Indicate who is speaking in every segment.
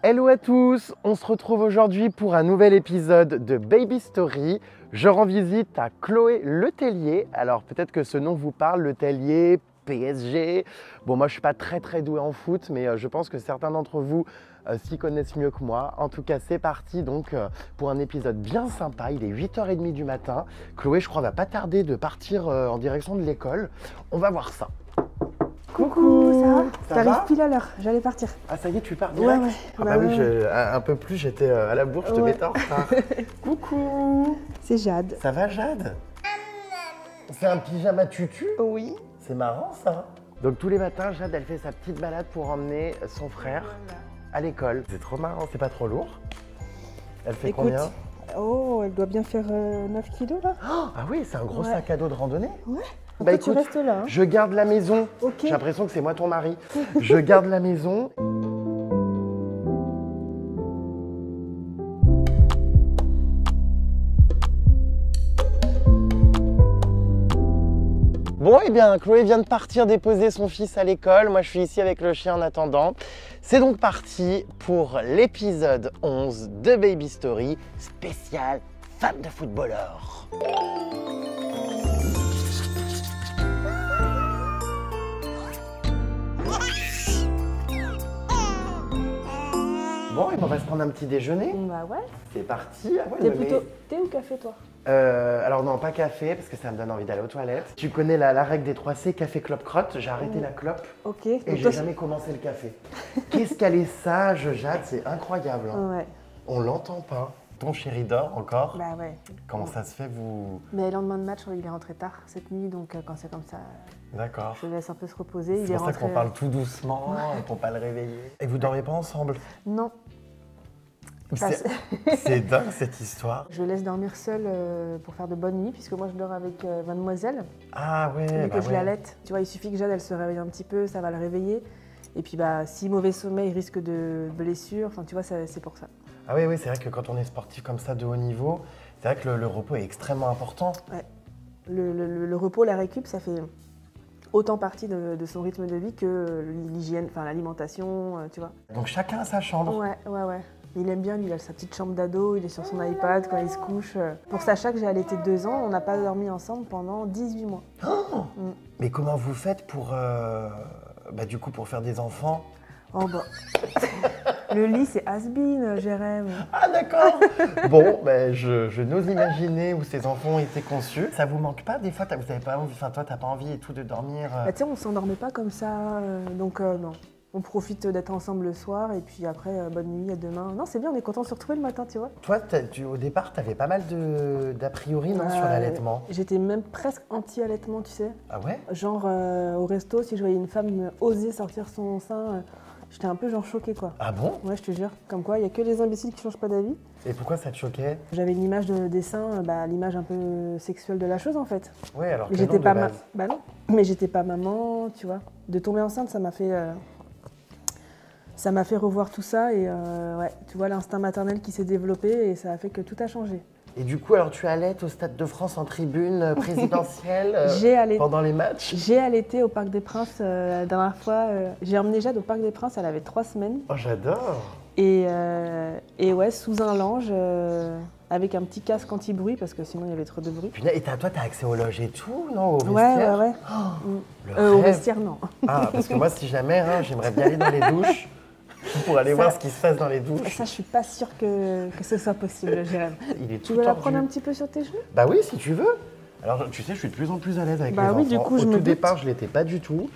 Speaker 1: Hello à tous, on se retrouve aujourd'hui pour un nouvel épisode de Baby Story. Je rends visite à Chloé Letellier. Alors peut-être que ce nom vous parle, Letellier, PSG. Bon, moi je suis pas très doué en foot, mais je pense que certains d'entre vous s'y connaissent mieux que moi. En tout cas, c'est parti donc pour un épisode bien sympa. Il est 8h30 du matin. Chloé, je crois, va pas tarder de partir en direction de l'école. On va voir ça.
Speaker 2: Coucou, ça va?
Speaker 1: Ça
Speaker 2: T'arrives
Speaker 1: va
Speaker 2: pile à l'heure, j'allais partir.
Speaker 1: Ah ça y est, tu pars direct?
Speaker 2: Ouais.
Speaker 1: Ah bah oui, un peu plus, j'étais à la bourre, je te mettais en retard. Coucou.
Speaker 2: C'est Jade.
Speaker 1: Ça va Jade? C'est un pyjama tutu?
Speaker 2: Oui.
Speaker 1: C'est marrant ça. Donc tous les matins, Jade, elle fait sa petite balade pour emmener son frère à l'école. C'est trop marrant, c'est pas trop lourd? Elle fait
Speaker 2: Écoute,
Speaker 1: combien?
Speaker 2: oh, elle doit bien faire 9 kilos là.
Speaker 1: Ah oui, c'est un gros sac à dos de randonnée?
Speaker 2: Ouais.
Speaker 1: Bah
Speaker 2: Après, tu
Speaker 1: écoute,
Speaker 2: restes là. Hein.
Speaker 1: je garde la maison.
Speaker 2: Ok.
Speaker 1: J'ai l'impression que c'est moi ton mari. Je garde la maison. Bon, eh bien, Chloé vient de partir déposer son fils à l'école. Moi, je suis ici avec le chien en attendant. C'est donc parti pour l'épisode 11 de Baby Story, spécial femme de footballeur. Bon, et on va se prendre un petit déjeuner.
Speaker 2: Bah ouais.
Speaker 1: C'est parti. Ah ouais,
Speaker 2: T'es
Speaker 1: mais-
Speaker 2: plutôt thé ou café toi?
Speaker 1: Alors non, pas café, parce que ça me donne envie d'aller aux toilettes. Tu connais la règle des 3 C, café, clope, crotte. J'ai arrêté la clope
Speaker 2: Ok.
Speaker 1: et
Speaker 2: Donc
Speaker 1: j'ai
Speaker 2: toi,
Speaker 1: jamais commencé le café. Qu'est-ce qu'elle est sage, Jade, c'est incroyable. Hein.
Speaker 2: Ouais.
Speaker 1: On l'entend pas. Ton chéri dort encore?
Speaker 2: Bah ouais.
Speaker 1: Comment ça se fait, vous...
Speaker 2: Mais le lendemain de match, il est rentré tard cette nuit, donc quand c'est comme ça,
Speaker 1: D'accord.
Speaker 2: je le laisse un peu se reposer.
Speaker 1: C'est
Speaker 2: Il est
Speaker 1: pour ça
Speaker 2: rentré.
Speaker 1: qu'on parle tout doucement, pour pas le réveiller. Et vous dormez pas ensemble?
Speaker 2: Non.
Speaker 1: C'est dingue cette histoire.
Speaker 2: Je le laisse dormir seul pour faire de bonnes nuits, puisque moi je dors avec mademoiselle.
Speaker 1: Ah ouais,
Speaker 2: Vu
Speaker 1: bah
Speaker 2: que je
Speaker 1: ouais.
Speaker 2: l'allaite, tu vois, il suffit que Jade elle se réveille un petit peu, ça va le réveiller. Et puis bah si mauvais sommeil, risque de blessure, enfin tu vois, c'est pour ça.
Speaker 1: Ah oui, c'est vrai que quand on est sportif comme ça de haut niveau, c'est vrai que le repos est extrêmement important.
Speaker 2: Ouais. Le repos, la récup, ça fait autant partie de son rythme de vie que l'hygiène, enfin l'alimentation, tu vois.
Speaker 1: Donc chacun a sa chambre.
Speaker 2: Ouais. Il aime bien, lui, il a sa petite chambre d'ado, il est sur son iPad quand il se couche. Pour Sacha, que j'ai allaité 2 ans, on n'a pas dormi ensemble pendant 18 mois.
Speaker 1: Oh Mais comment vous faites pour, du coup, pour faire des enfants?
Speaker 2: Oh bah. Le lit, c'est has-been, Jérém.
Speaker 1: Ah d'accord. Bon, je n'ose imaginer où ces enfants ont été conçus. Ça vous manque pas des fois? Vous n'avez pas envie, enfin toi t'as pas envie et tout de dormir
Speaker 2: Bah, tu sais, on s'endormait pas comme ça, donc non. On profite d'être ensemble le soir et puis après, bonne nuit, à demain. Non, c'est bien, on est content de se retrouver le matin, tu vois.
Speaker 1: Toi, au départ, t'avais pas mal d'a priori non, sur l'allaitement.
Speaker 2: J'étais même presque anti-allaitement, tu sais.
Speaker 1: Ah ouais?
Speaker 2: Genre au resto, si je voyais une femme oser sortir son sein, j'étais un peu genre choquée quoi.
Speaker 1: Ah bon?
Speaker 2: Ouais, je te jure. Comme quoi, il n'y a que les imbéciles qui changent pas d'avis.
Speaker 1: Et pourquoi ça te choquait?
Speaker 2: J'avais une image des seins, l'image un peu sexuelle de la chose en fait.
Speaker 1: Ouais, alors que
Speaker 2: Mais j'étais
Speaker 1: non,
Speaker 2: pas
Speaker 1: de base.
Speaker 2: Bah non. Mais j'étais pas maman, tu vois. De tomber enceinte, ça m'a fait. Ça m'a fait revoir tout ça et ouais, tu vois l'instinct maternel qui s'est développé et ça a fait que tout a changé.
Speaker 1: Et du coup, alors tu allaites au Stade de France en tribune présidentielle pendant les matchs?
Speaker 2: J'ai allaité au Parc des Princes la dernière fois. J'ai emmené Jade au Parc des Princes, elle avait 3 semaines.
Speaker 1: Oh, j'adore!
Speaker 2: Et ouais, sous un lange, avec un petit casque anti-bruit parce que sinon il y avait trop de bruit.
Speaker 1: Et toi, t'as accès aux loges et tout, non? Au
Speaker 2: Ouais.
Speaker 1: vestiaire? Le
Speaker 2: Au
Speaker 1: rêve.
Speaker 2: vestiaire, non.
Speaker 1: Ah, parce que moi, si jamais, j'aimerais bien aller dans les douches pour aller voir ce qui se passe dans les douches.
Speaker 2: Ça, je suis pas sûre que ce soit possible, Jérém.
Speaker 1: Il est
Speaker 2: Tu
Speaker 1: tout
Speaker 2: veux la
Speaker 1: tordu.
Speaker 2: prendre un petit peu sur tes genoux?
Speaker 1: Bah oui, si tu veux. Alors, tu sais, je suis de plus en plus à l'aise avec les
Speaker 2: Bah oui,
Speaker 1: enfants.
Speaker 2: du coup, je
Speaker 1: Au
Speaker 2: me
Speaker 1: tout
Speaker 2: doute.
Speaker 1: départ, je l'étais pas du tout.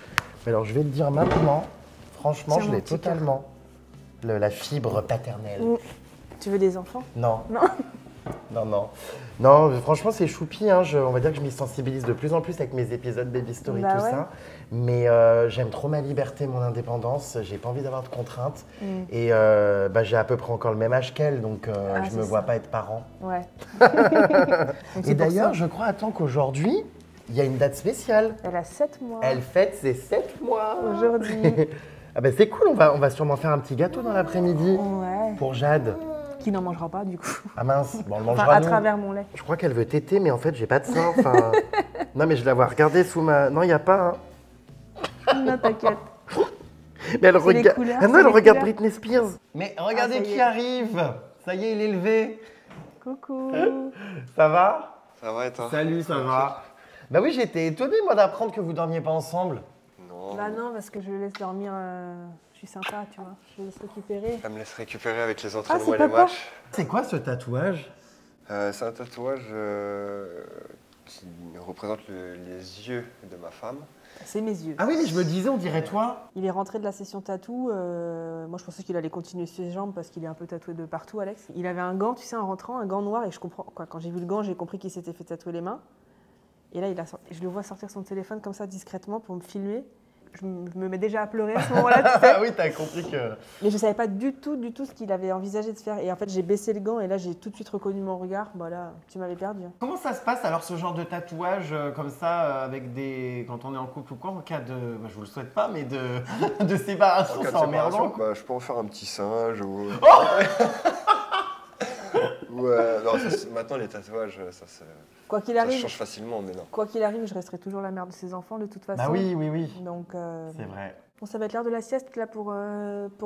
Speaker 1: Mais alors, je vais te dire maintenant, franchement,
Speaker 2: Tiens,
Speaker 1: je
Speaker 2: mon
Speaker 1: l'ai
Speaker 2: petit cœur.
Speaker 1: totalement. La fibre paternelle.
Speaker 2: Tu veux des enfants?
Speaker 1: Non.
Speaker 2: Non.
Speaker 1: Non, franchement, c'est choupi. Hein. On va dire que je m'y sensibilise de plus en plus avec mes épisodes Baby Story,
Speaker 2: Bah
Speaker 1: tout
Speaker 2: ouais.
Speaker 1: ça. Mais j'aime trop ma liberté, mon indépendance. J'ai pas envie d'avoir de contraintes. Et j'ai à peu près encore le même âge qu'elle, donc je me
Speaker 2: c'est
Speaker 1: vois
Speaker 2: ça.
Speaker 1: pas être parent.
Speaker 2: Ouais.
Speaker 1: Et d'ailleurs, je crois, attends, qu'aujourd'hui, il y a une date spéciale.
Speaker 2: Elle a 7 mois.
Speaker 1: Elle fête ses 7 mois.
Speaker 2: Aujourd'hui.
Speaker 1: Ah ben c'est cool, on va sûrement faire un petit gâteau dans l'après-midi
Speaker 2: Ouais.
Speaker 1: pour Jade.
Speaker 2: Qui n'en mangera pas du coup.
Speaker 1: Ah mince, bon, on le
Speaker 2: Enfin,
Speaker 1: mangera
Speaker 2: à
Speaker 1: nous.
Speaker 2: travers mon lait.
Speaker 1: Je crois qu'elle veut téter, mais en fait, j'ai pas de sein. Enfin... non, mais je la vois regarder sous ma... Non, il n'y a pas. Hein.
Speaker 2: Non, t'inquiète.
Speaker 1: Mais elle
Speaker 2: C'est les
Speaker 1: regarde.
Speaker 2: couleurs,
Speaker 1: Ah non,
Speaker 2: c'est
Speaker 1: elle
Speaker 2: les
Speaker 1: regarde
Speaker 2: couleurs.
Speaker 1: Britney Spears. Mais regardez
Speaker 2: ça y
Speaker 1: qui
Speaker 2: est.
Speaker 1: arrive. Ça y est, il est levé.
Speaker 2: Coucou.
Speaker 1: Ça va?
Speaker 3: Ça va et toi?
Speaker 1: Salut, ça va? Bah oui, j'étais étonné moi d'apprendre que vous dormiez pas ensemble.
Speaker 3: Non.
Speaker 2: Bah non, parce que je le laisse dormir. Je suis sympa, tu vois. Je le laisse récupérer.
Speaker 3: Elle me laisse récupérer avec les entraînements
Speaker 2: c'est
Speaker 3: et les
Speaker 2: papa.
Speaker 3: matchs.
Speaker 1: C'est quoi ce tatouage?
Speaker 3: C'est un tatouage qui représente les yeux de ma femme.
Speaker 2: C'est mes yeux.
Speaker 1: Ah oui, mais je me disais, on dirait toi.
Speaker 2: Il est rentré de la session tatou. Moi, je pensais qu'il allait continuer ses jambes parce qu'il est un peu tatoué de partout, Alex. Il avait un gant, tu sais, en rentrant, un gant noir. Et je comprends quoi. Quand j'ai vu le gant, j'ai compris qu'il s'était fait tatouer les mains. Et là, je le vois sortir son téléphone comme ça discrètement pour me filmer. Je me mets déjà à pleurer à ce moment-là, tu sais.
Speaker 1: Ah oui, t'as compris que.
Speaker 2: Mais je savais pas du tout ce qu'il avait envisagé de faire. Et en fait, j'ai baissé le gant et là, j'ai tout de suite reconnu mon regard. Voilà, tu m'avais perdu. Hein.
Speaker 1: Comment ça se passe alors ce genre de tatouage comme ça avec des. Quand on est en couple ou quoi, en cas de. Bah, je vous le souhaite pas, mais de séparation,
Speaker 3: En cas de
Speaker 1: c'est emmerdant.
Speaker 3: séparation,
Speaker 1: Quoi.
Speaker 3: bah, je peux en faire un petit singe ou. Ouais, non, maintenant les tatouages,
Speaker 2: Quoi qu'il
Speaker 3: ça
Speaker 2: arrive,
Speaker 3: change facilement, mais non.
Speaker 2: quoi qu'il arrive, je resterai toujours la mère de ses enfants de toute façon.
Speaker 1: Bah oui, oui, oui.
Speaker 2: Donc,
Speaker 1: C'est vrai.
Speaker 2: bon, ça va être l'heure de la sieste là pour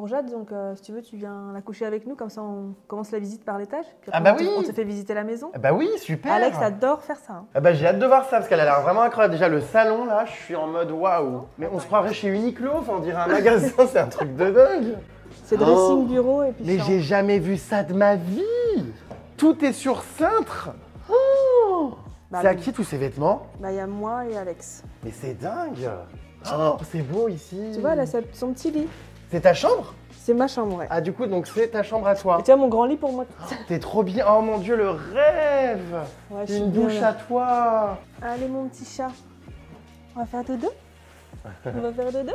Speaker 2: Jade. Donc, si tu veux, tu viens la coucher avec nous. Comme ça, on commence la visite par l'étage. Puis
Speaker 1: Ah
Speaker 2: après,
Speaker 1: bah oui.
Speaker 2: on te fait visiter la maison.
Speaker 1: Ah bah oui, super.
Speaker 2: Alex adore faire ça. Hein.
Speaker 1: Ah bah j'ai hâte de voir ça parce qu'elle a l'air vraiment incroyable. Déjà le salon là, je suis en mode waouh. Mais on se croirait chez Uniqlo, enfin, on dirait un magasin, c'est un truc de dingue.
Speaker 2: C'est dressing bureau et puis
Speaker 1: Mais
Speaker 2: chambre.
Speaker 1: j'ai jamais vu ça de ma vie. Tout est sur cintre. Oh,
Speaker 2: Bah
Speaker 1: c'est à
Speaker 2: oui.
Speaker 1: qui tous ces vêtements?
Speaker 2: Bah, il y a moi et Alex.
Speaker 1: Mais c'est dingue. Oh, c'est beau ici.
Speaker 2: Tu vois, elle a son petit lit.
Speaker 1: C'est ta chambre?
Speaker 2: C'est ma chambre, ouais.
Speaker 1: Ah du coup donc c'est ta chambre à toi.
Speaker 2: Et tu vois, mon grand lit pour moi.
Speaker 1: T'es trop bien. Oh mon dieu le rêve.
Speaker 2: Ouais, je suis
Speaker 1: Une
Speaker 2: bien,
Speaker 1: douche
Speaker 2: là.
Speaker 1: à toi.
Speaker 2: Allez, mon petit chat. On va faire dodo. On va faire dodo.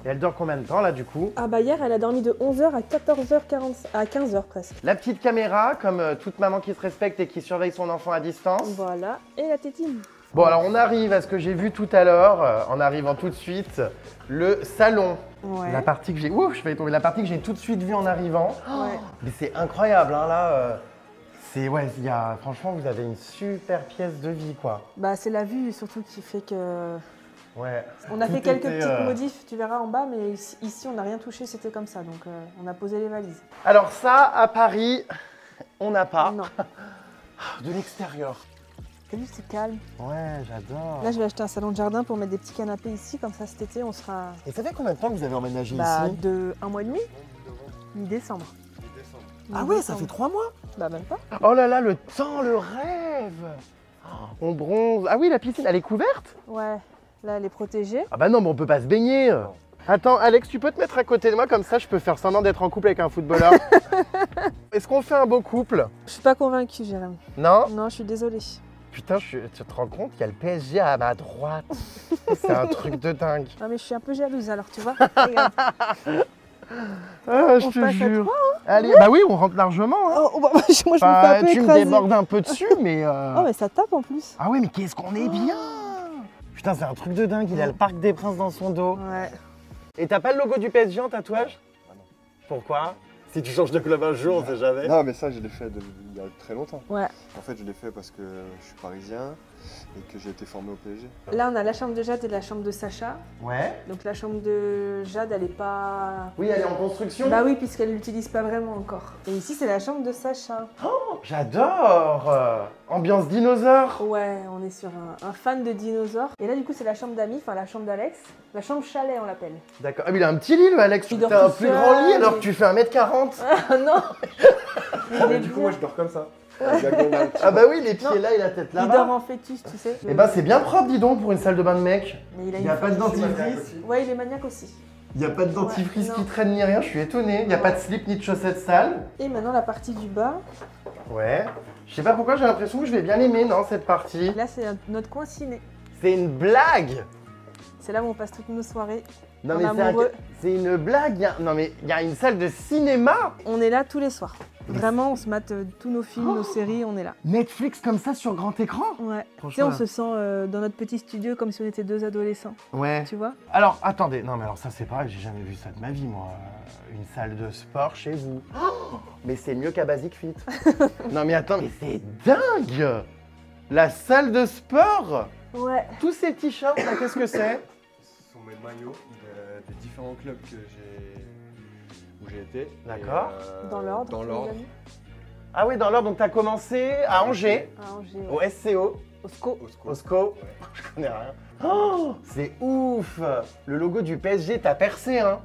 Speaker 1: Et elle dort combien de temps là du coup?
Speaker 2: Ah bah hier, elle a dormi de 11h à 14h40, à 15h presque.
Speaker 1: La petite caméra, comme toute maman qui se respecte et qui surveille son enfant à distance.
Speaker 2: Voilà, et la tétine.
Speaker 1: Bon, alors on arrive à ce que j'ai vu tout à l'heure, en arrivant tout de suite, le salon.
Speaker 2: Ouais.
Speaker 1: La partie que j'ai... Ouf, je vais tomber. La partie que j'ai tout de suite vue en arrivant.
Speaker 2: Ouais.
Speaker 1: Mais c'est incroyable, hein, là. C'est... Ouais, il y a... Franchement, vous avez une super pièce de vie, quoi.
Speaker 2: Bah c'est la vue surtout qui fait que...
Speaker 1: Ouais.
Speaker 2: On a
Speaker 1: Tout
Speaker 2: fait quelques
Speaker 1: était,
Speaker 2: petites modifs, tu verras en bas, mais ici on n'a rien touché, c'était comme ça. Donc on a posé les valises.
Speaker 1: Alors ça, à Paris, on n'a pas.
Speaker 2: Non.
Speaker 1: De l'extérieur.
Speaker 2: T'as vu, c'est calme.
Speaker 1: Ouais, j'adore.
Speaker 2: Là, je vais acheter un salon de jardin pour mettre des petits canapés ici, comme ça cet été on sera
Speaker 1: Et ça fait combien de temps que vous avez emménagé
Speaker 2: bah,
Speaker 1: ici?
Speaker 2: de 1 mois et demi, mi-décembre.
Speaker 1: Ah ouais, ça fait 3 mois?
Speaker 2: Bah même pas.
Speaker 1: Oh là là, le temps, le rêve. On bronze. Ah oui, la piscine, elle est couverte?
Speaker 2: Ouais, là elle est protégée.
Speaker 1: Ah bah non, mais on peut pas se baigner. Attends, Alex, tu peux te mettre à côté de moi, comme ça je peux faire semblant d'être en couple avec un footballeur. Est-ce qu'on fait un beau couple?
Speaker 2: Je suis pas convaincue, Jérém.
Speaker 1: Non?
Speaker 2: Non, je suis désolée.
Speaker 1: Putain, tu te rends compte, il y a le PSG à ma droite. C'est un truc de dingue.
Speaker 2: Non mais je suis un peu jalouse alors, tu vois. Regarde.
Speaker 1: Ah, je
Speaker 2: On
Speaker 1: te
Speaker 2: passe à
Speaker 1: jure. Allez, bah oui, on rentre largement. Hein.
Speaker 2: Oh, bah, moi je me fais
Speaker 1: Bah,
Speaker 2: un peu
Speaker 1: tu me
Speaker 2: écraser.
Speaker 1: débordes un peu dessus, mais...
Speaker 2: Oh mais ça tape en plus.
Speaker 1: Ah oui, mais qu'est-ce qu'on est bien. Putain, c'est un truc de dingue, il a le Parc des Princes dans son dos.
Speaker 2: Ouais.
Speaker 1: Et t'as pas le logo du PSG en tatouage? Pourquoi? Si tu changes de club un jour, on sait jamais.
Speaker 3: Non, mais ça, je l'ai fait il y a très longtemps.
Speaker 2: Ouais.
Speaker 3: En fait, je l'ai fait parce que je suis parisien et que j'ai été formé au PSG.
Speaker 2: Là on a la chambre de Jade et la chambre de Sacha.
Speaker 1: Ouais.
Speaker 2: Donc la chambre de Jade elle est pas...
Speaker 1: Oui, elle est en construction.
Speaker 2: Bah oui puisqu'elle l'utilise pas vraiment encore. Et ici c'est la chambre de Sacha.
Speaker 1: J'adore. Ambiance dinosaure.
Speaker 2: Ouais, on est sur un fan de dinosaures. Et là du coup c'est la chambre d'Ami, enfin la chambre d'Alex. La chambre chalet on l'appelle.
Speaker 1: D'accord. Ah, mais il a un petit lit, le Alex.
Speaker 2: Il dort
Speaker 1: T'as un
Speaker 2: tout
Speaker 1: plus
Speaker 2: seul,
Speaker 1: grand lit alors
Speaker 2: et-
Speaker 1: que tu fais 1m40.
Speaker 2: Ah non. Il est
Speaker 3: Du coup,
Speaker 2: bien.
Speaker 3: moi, je dors comme ça. Diagonale.
Speaker 1: Ah bah oui, les pieds
Speaker 2: Non.
Speaker 1: là et la tête
Speaker 2: Il dort
Speaker 1: là-bas.
Speaker 2: en fœtus, tu sais.
Speaker 1: Eh bah c'est bien propre, dis donc, pour une salle de bain de mec.
Speaker 2: Mais il a
Speaker 1: Il
Speaker 2: une
Speaker 1: n'y a pas de
Speaker 2: femme.
Speaker 1: dentifrice.
Speaker 2: Ouais, il est maniaque aussi.
Speaker 1: Il n'y a pas de dentifrice
Speaker 2: Ouais,
Speaker 1: qui
Speaker 2: non.
Speaker 1: traîne ni rien, je suis étonné. Il n'y a pas de slip ni de chaussettes sales.
Speaker 2: Et maintenant la partie du bas.
Speaker 1: Ouais. Je sais pas pourquoi, j'ai l'impression que je vais bien l'aimer, non, cette partie.
Speaker 2: Là c'est notre coin ciné.
Speaker 1: C'est une blague.
Speaker 2: C'est là où on passe toutes nos soirées.
Speaker 1: Non
Speaker 2: En
Speaker 1: mais
Speaker 2: amoureux.
Speaker 1: c'est une blague. Non mais il y a une salle de cinéma.
Speaker 2: On est là tous les soirs. Vraiment, on se mate tous nos films, nos séries, on est là.
Speaker 1: Netflix comme ça sur grand écran.
Speaker 2: Ouais. Tu sais,
Speaker 1: Franchement,
Speaker 2: on
Speaker 1: là.
Speaker 2: se sent dans notre petit studio comme si on était deux adolescents.
Speaker 1: Ouais.
Speaker 2: Tu vois?
Speaker 1: Alors, attendez, non mais alors ça c'est pareil, j'ai jamais vu ça de ma vie moi. Une salle de sport chez vous. Mais c'est mieux qu'à Basic Fit. Non mais attends, mais c'est dingue. La salle de sport.
Speaker 2: Ouais.
Speaker 1: Tous ces t-shirts là, qu'est-ce que c'est?
Speaker 3: Ce sont sont mes maillots des différents clubs où j'ai été.
Speaker 1: D'accord.
Speaker 2: Dans l'ordre.
Speaker 3: Dans
Speaker 2: tu nous
Speaker 3: l'ordre.
Speaker 2: as mis
Speaker 1: Ah oui, dans l'ordre, donc tu as commencé à Angers,
Speaker 2: À Angers,
Speaker 1: au
Speaker 2: ouais.
Speaker 1: SCO,
Speaker 2: Au SCO.
Speaker 3: Au SCO.
Speaker 1: au SCO.
Speaker 3: Ouais.
Speaker 1: Je connais rien. Oh, c'est ouf. Le logo du PSG, t'as percé, hein.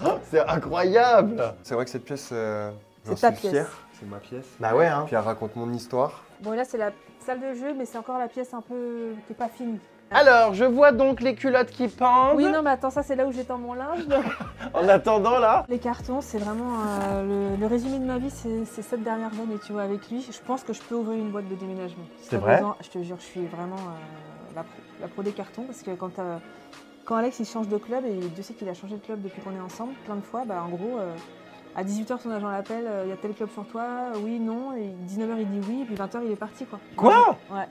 Speaker 1: Oh, c'est incroyable.
Speaker 3: C'est vrai que cette pièce, j'en
Speaker 2: C'est ta
Speaker 3: suis
Speaker 2: pièce.
Speaker 3: fier. C'est ma pièce.
Speaker 1: Bah ouais, hein.
Speaker 3: Puis elle raconte mon histoire.
Speaker 2: Bon, là, c'est la salle de jeu, mais c'est encore la pièce un peu qui n'est pas finie.
Speaker 1: Alors, je vois donc les culottes qui pendent.
Speaker 2: Oui, non, mais attends, ça, c'est là où j'étends mon linge.
Speaker 1: En attendant, là.
Speaker 2: Les cartons, c'est vraiment le résumé de ma vie, c'est ces 7 dernières années, tu vois, avec lui. Je pense que je peux ouvrir une boîte de déménagement. Si
Speaker 1: C'est
Speaker 2: t'as
Speaker 1: vrai
Speaker 2: besoin, je te jure, je suis vraiment la pro des cartons, parce que quand Alex il change de club, et Dieu sait qu'il a changé de club depuis qu'on est ensemble, plein de fois, bah en gros, à 18h son agent l'appelle, il y a tel club sur toi, oui, non, et 19h il dit oui, et puis 20h il est parti quoi.
Speaker 1: Quoi?
Speaker 2: Ouais.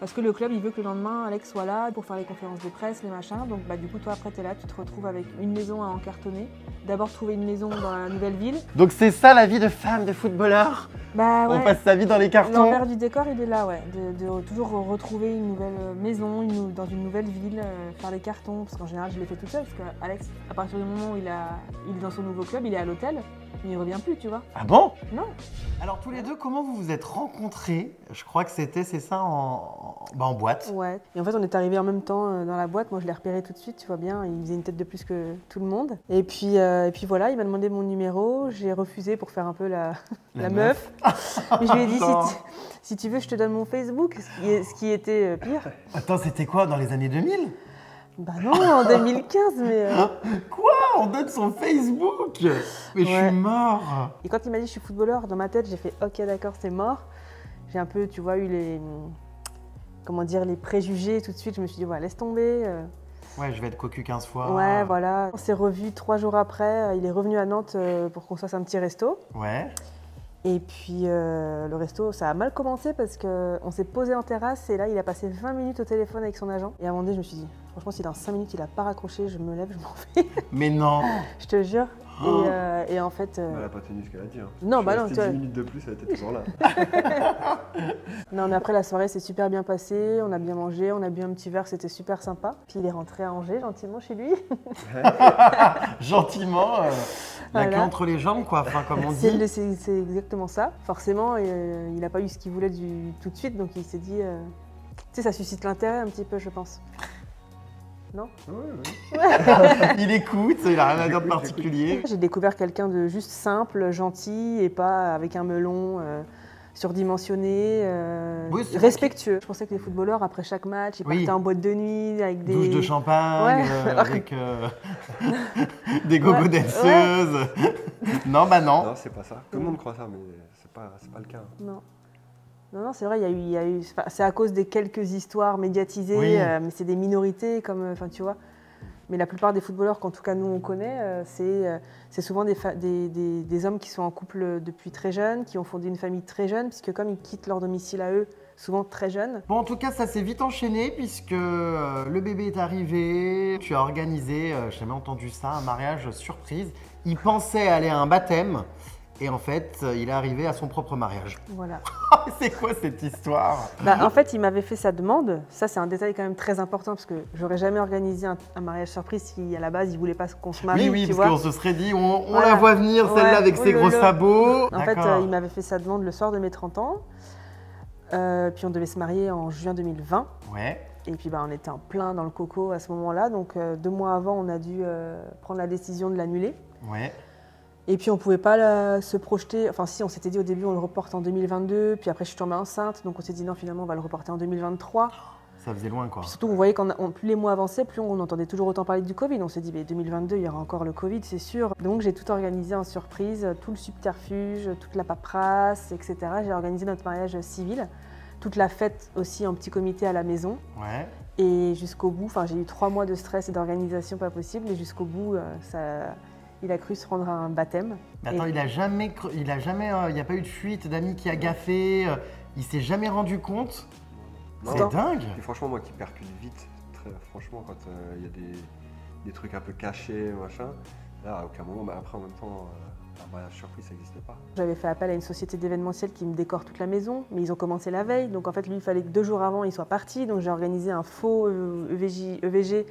Speaker 2: Parce que le club, il veut que le lendemain, Alex soit là pour faire les conférences de presse, les machins. Donc, bah, du coup, toi, après, t'es là, tu te retrouves avec une maison à encartonner. D'abord, trouver une maison dans la nouvelle ville.
Speaker 1: Donc c'est ça la vie de femme de footballeur.
Speaker 2: Bah
Speaker 1: On
Speaker 2: ouais.
Speaker 1: passe sa vie dans les cartons.
Speaker 2: L'envers du décor, il est là, ouais. De toujours retrouver une nouvelle maison, dans une nouvelle ville, faire les cartons. Parce qu'en général, je l'ai fait toute seule. Parce qu'Alex, à partir du moment où il est dans son nouveau club, il est à l'hôtel, il ne revient plus, tu vois.
Speaker 1: Ah bon?
Speaker 2: Non.
Speaker 1: Alors tous les deux, comment vous vous êtes rencontrés? Je crois que c'est ça, en boîte.
Speaker 2: Ouais. Et en fait, on est arrivés en même temps dans la boîte. Moi, je l'ai repéré tout de suite, tu vois bien. Il faisait une tête de plus que tout le monde. Et puis voilà, il m'a demandé mon numéro. J'ai refusé pour faire un peu la meuf. Mais je lui ai dit, si tu veux, je te donne mon Facebook, ce qui était pire.
Speaker 1: Attends, c'était quoi, dans les années 2000?
Speaker 2: Bah non, en 2015, mais...
Speaker 1: Quoi? On donne son Facebook? Mais je
Speaker 2: Ouais.
Speaker 1: suis mort.
Speaker 2: Et quand il m'a dit je suis footballeur, dans ma tête, j'ai fait ok, d'accord, c'est mort. J'ai un peu, tu vois, eu les préjugés tout de suite. Je me suis dit, ouais, laisse tomber.
Speaker 1: Ouais, je vais être cocu 15 fois.
Speaker 2: Ouais, voilà. On s'est revus 3 jours après. Il est revenu à Nantes pour qu'on se fasse un petit resto.
Speaker 1: Ouais.
Speaker 2: Et puis le resto, ça a mal commencé parce qu'on s'est posé en terrasse et là, il a passé 20 minutes au téléphone avec son agent. Et à un moment donné, je me suis dit, franchement, si dans 5 minutes, il n'a pas raccroché, je me lève, je m'en vais.
Speaker 1: Mais non.
Speaker 2: Je te jure.
Speaker 1: Oh.
Speaker 2: Et en fait...
Speaker 3: Elle n'a pas tenu ce qu'elle a dit. Hein.
Speaker 2: Non,
Speaker 3: Je
Speaker 2: bah
Speaker 3: suis
Speaker 2: non,
Speaker 3: resté
Speaker 2: tu vois.
Speaker 3: 10 minutes de plus, elle était toujours là.
Speaker 2: Non, mais après, la soirée s'est super bien passée. On a bien mangé, on a bu un petit verre, c'était super sympa. Puis il est rentré à Angers, gentiment, chez lui.
Speaker 1: Gentiment, la queue
Speaker 2: Voilà.
Speaker 1: entre les jambes, quoi, enfin, comme on
Speaker 2: C'est
Speaker 1: dit.
Speaker 2: c'est exactement ça. Forcément, il n'a pas eu ce qu'il voulait tout de suite, donc il s'est dit... Tu sais, ça suscite l'intérêt un petit peu, je pense. Non?
Speaker 3: Oui.
Speaker 1: Il écoute, il a rien à dire de particulier.
Speaker 2: J'ai découvert quelqu'un de juste simple, gentil, et pas avec un melon surdimensionné,
Speaker 1: Oui, c'est vrai
Speaker 2: respectueux. Je pensais que les footballeurs, après chaque match, ils
Speaker 1: Oui.
Speaker 2: partaient en boîte de nuit avec des...
Speaker 1: Douche de champagne,
Speaker 2: Ouais.
Speaker 1: avec des gogo
Speaker 2: Ouais.
Speaker 1: danseuses. Non, bah non.
Speaker 3: Non, c'est pas ça. Tout le monde croit ça, mais c'est pas le cas.
Speaker 2: Non. Non, c'est vrai, il y a eu enfin, c'est à cause des quelques histoires médiatisées,
Speaker 1: Oui.
Speaker 2: mais c'est des minorités, comme, enfin, tu vois. Mais la plupart des footballeurs qu'en tout cas nous on connaît, c'est souvent des hommes qui sont en couple depuis très jeunes, qui ont fondé une famille très jeune, puisque comme ils quittent leur domicile à eux, souvent très jeunes.
Speaker 1: Bon, en tout cas, ça s'est vite enchaîné puisque le bébé est arrivé. Tu as organisé, j'ai jamais entendu ça, un mariage surprise. Il pensait aller à un baptême et en fait, il est arrivé à son propre mariage.
Speaker 2: Voilà.
Speaker 1: C'est quoi cette histoire?
Speaker 2: Bah, en fait, il m'avait fait sa demande. Ça, c'est un détail quand même très important, parce que j'aurais jamais organisé un mariage surprise si à la base il voulait pas qu'on se marie.
Speaker 1: Oui,
Speaker 2: tu
Speaker 1: parce
Speaker 2: vois.
Speaker 1: qu'on se serait dit, on
Speaker 2: Voilà.
Speaker 1: la voit venir, celle-là,
Speaker 2: Ouais,
Speaker 1: avec
Speaker 2: oh
Speaker 1: ses
Speaker 2: là
Speaker 1: gros
Speaker 2: là.
Speaker 1: sabots.
Speaker 2: En fait,
Speaker 1: D'accord.
Speaker 2: il m'avait fait sa demande le soir de mes 30 ans. Puis on devait se marier en juin 2020.
Speaker 1: Ouais.
Speaker 2: Et puis bah, on était en plein dans le coco à ce moment-là. Donc 2 mois avant, on a dû prendre la décision de l'annuler.
Speaker 1: Ouais.
Speaker 2: Et puis on ne pouvait pas se projeter. Enfin si, on s'était dit au début on le reporte en 2022. Puis après je suis tombée enceinte. Donc on s'est dit non, finalement on va le reporter en 2023.
Speaker 1: Ça faisait loin, quoi.
Speaker 2: Puis surtout, vous voyez, plus les mois avançaient, plus on entendait toujours autant parler du Covid. On s'est dit, mais 2022, il y aura encore le Covid, c'est sûr. Donc j'ai tout organisé en surprise, tout le subterfuge, toute la paperasse, etc. J'ai organisé notre mariage civil, toute la fête aussi en petit comité à la maison.
Speaker 1: Ouais.
Speaker 2: Et jusqu'au bout, enfin j'ai eu 3 mois de stress et d'organisation pas possible. Et jusqu'au bout, il a cru se rendre à un baptême.
Speaker 1: Mais attends,
Speaker 2: Et-
Speaker 1: il n'y a pas eu de fuite d'amis qui a gaffé, il s'est jamais rendu compte.
Speaker 3: Non.
Speaker 1: C'est
Speaker 2: Non.
Speaker 1: dingue.
Speaker 3: Et franchement, moi qui percute vite, franchement, quand il y a des trucs un peu cachés, machin, là, à aucun moment, mais après, en même temps, un mariage surprise, ça n'existait pas.
Speaker 2: J'avais fait appel à une société d'événementiel qui me décore toute la maison, mais ils ont commencé la veille. Donc en fait, lui, il fallait que 2 jours avant, il soit parti. Donc j'ai organisé un faux EVG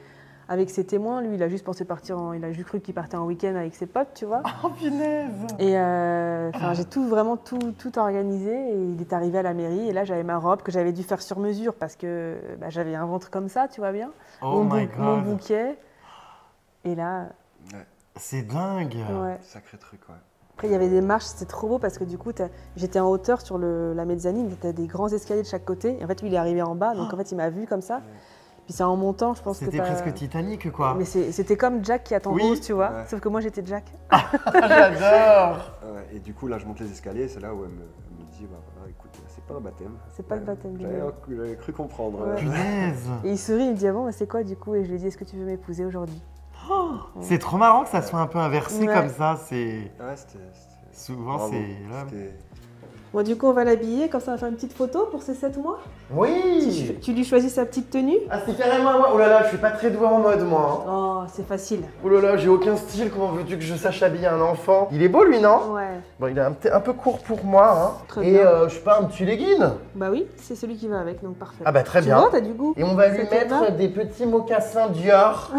Speaker 2: avec ses témoins. Lui, il a juste pensé partir, il a juste cru qu'il partait en week-end avec ses potes, tu vois.
Speaker 1: Oh, punaise!
Speaker 2: Et j'ai vraiment tout organisé. Et il est arrivé à la mairie. Et là, j'avais ma robe que j'avais dû faire sur mesure parce que j'avais un ventre comme ça, tu vois bien.
Speaker 1: Oh my God!
Speaker 2: Mon bouquet. Et là...
Speaker 3: Ouais.
Speaker 1: C'est dingue!
Speaker 2: Ouais.
Speaker 3: Sacré truc, ouais.
Speaker 2: Après, il y avait des marches, c'était trop beau parce que du coup, j'étais en hauteur sur la mezzanine, tu as des grands escaliers de chaque côté. Et en fait, lui, il est arrivé en bas, donc en fait, il m'a vu comme ça. Puis c'est en montant, je pense que
Speaker 1: C'était presque Titanic, quoi.
Speaker 2: Mais c'était comme Jack qui attend Rose, tu vois.
Speaker 3: Ouais.
Speaker 2: Sauf que moi, j'étais Jack.
Speaker 1: J'adore!
Speaker 3: Ouais, et du coup, là, je monte les escaliers, c'est là où elle me dit, bah voilà, écoute, c'est pas un baptême.
Speaker 2: C'est pas le baptême du monde.
Speaker 3: J'avais cru comprendre.
Speaker 2: Ouais.
Speaker 1: Punaise!
Speaker 2: Et il sourit, il me dit, ah bon, bah, c'est quoi du coup? Et je lui ai dit, est-ce que tu veux m'épouser aujourd'hui?
Speaker 1: C'est trop marrant que ça soit un peu inversé
Speaker 2: Ouais.
Speaker 1: comme ça. C'est
Speaker 3: Ouais, c'était...
Speaker 1: souvent
Speaker 3: Bravo.
Speaker 1: c'est là.
Speaker 3: C'était-
Speaker 2: Bon, du coup, on va l'habiller, comme ça, on va faire une petite photo pour ses 7 mois.
Speaker 1: Oui!
Speaker 2: Tu lui choisis sa petite tenue.
Speaker 1: Ah, c'est carrément moi. Oh là là, je suis pas très doué en mode, moi.
Speaker 2: Oh, c'est facile.
Speaker 1: Oh là là, j'ai aucun style. Comment veux-tu que je sache habiller un enfant? Il est beau, lui, non?
Speaker 2: Ouais.
Speaker 1: Bon, il est un peu court pour moi, hein.
Speaker 2: Très
Speaker 1: Et
Speaker 2: bien.
Speaker 1: je sais pas, un petit legging.
Speaker 2: Bah oui, c'est celui qui va avec, donc parfait.
Speaker 1: Ah bah très
Speaker 2: Tu
Speaker 1: bien.
Speaker 2: vois, t'as du goût.
Speaker 1: Et on va lui
Speaker 2: Ça te va
Speaker 1: mettre des petits mocassins Dior.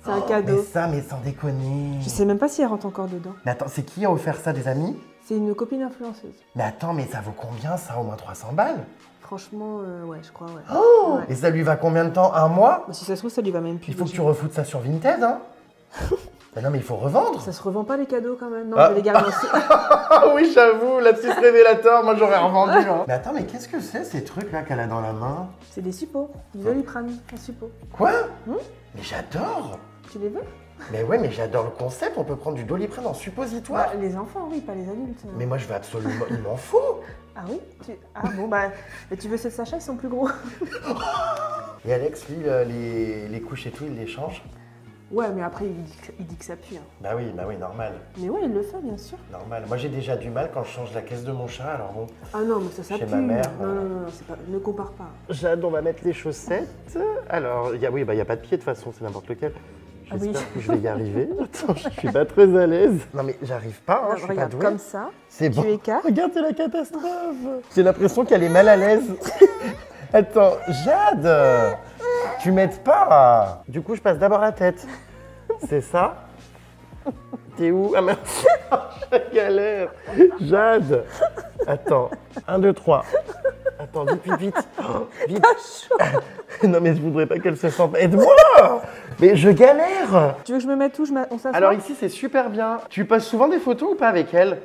Speaker 2: C'est un
Speaker 1: Oh,
Speaker 2: cadeau.
Speaker 1: mais sans déconner.
Speaker 2: Je sais même pas si elle rentre encore dedans.
Speaker 1: Mais attends, c'est qui a offert ça, des amis?
Speaker 2: C'est une copine influenceuse.
Speaker 1: Mais attends, mais ça vaut combien ça? Au moins 300 balles?
Speaker 2: Franchement, ouais, je crois, ouais.
Speaker 1: Oh!
Speaker 2: Ouais.
Speaker 1: Et ça lui va combien de temps? Un mois?
Speaker 2: Bah, si ça se trouve, ça lui va même plus.
Speaker 1: Il faut que
Speaker 2: déjà.
Speaker 1: tu refoutes ça sur Vinted, hein? Mais non, mais il faut revendre.
Speaker 2: Ça se revend pas les cadeaux quand même. Non,
Speaker 1: Ah.
Speaker 2: je vais les garder aussi.
Speaker 1: Ah oui, j'avoue, la petite révélateur, moi j'aurais revendu. Hein. Mais attends, mais qu'est-ce que c'est ces trucs là qu'elle a dans la main?
Speaker 2: C'est des suppos, du Doliprane, un suppôt.
Speaker 1: Quoi?
Speaker 2: Hmm?
Speaker 1: Mais j'adore.
Speaker 2: Tu les veux?
Speaker 1: Mais ouais, mais j'adore le concept, on peut prendre du Doliprane en suppositoire.
Speaker 2: Bah, les enfants, oui, pas les adultes.
Speaker 1: Mais moi je veux absolument, il m'en faut.
Speaker 2: Ah oui Ah bon, bah, mais tu veux ces sachets, ils sont plus gros.
Speaker 1: Et Alex, lui, les couches et tout, il les change?
Speaker 2: Ouais, mais après, il dit que ça pue. Hein.
Speaker 1: Bah oui, normal.
Speaker 2: Mais ouais, il le fait, bien sûr.
Speaker 1: Normal. Moi j'ai déjà du mal quand je change la caisse de mon chat, alors bon.
Speaker 2: Ah non, mais ça
Speaker 1: Chez
Speaker 2: pue.
Speaker 1: ma mère,
Speaker 2: Non,
Speaker 1: voilà.
Speaker 2: non, c'est pas... Ne compare pas.
Speaker 1: Jade, on va mettre les chaussettes. Alors, il n'y a pas de pied de toute façon, c'est n'importe lequel.
Speaker 2: Ah oui.
Speaker 1: J'espère que je vais y arriver. Attends, je suis pas très à l'aise. Non mais j'arrive pas, hein, je suis pas
Speaker 2: Regarde,
Speaker 1: douée.
Speaker 2: comme ça,
Speaker 1: C'est bon.
Speaker 2: tu écartes.
Speaker 1: Regarde, c'est la catastrophe. J'ai l'impression qu'elle est mal à l'aise. Attends, Jade, tu m'aides pas. Du coup, je passe d'abord la tête. C'est ça? T'es où? Ah merci. Je galère. Jade. Attends. 1, 2, 3. Attends, vite. Oh, vite. Non mais je voudrais pas qu'elle se sente. Aide-moi. Mais je galère.
Speaker 2: Tu veux que je me mette où on s'assoit?
Speaker 1: Alors ici, c'est super bien. Tu passes souvent des photos ou pas avec elle?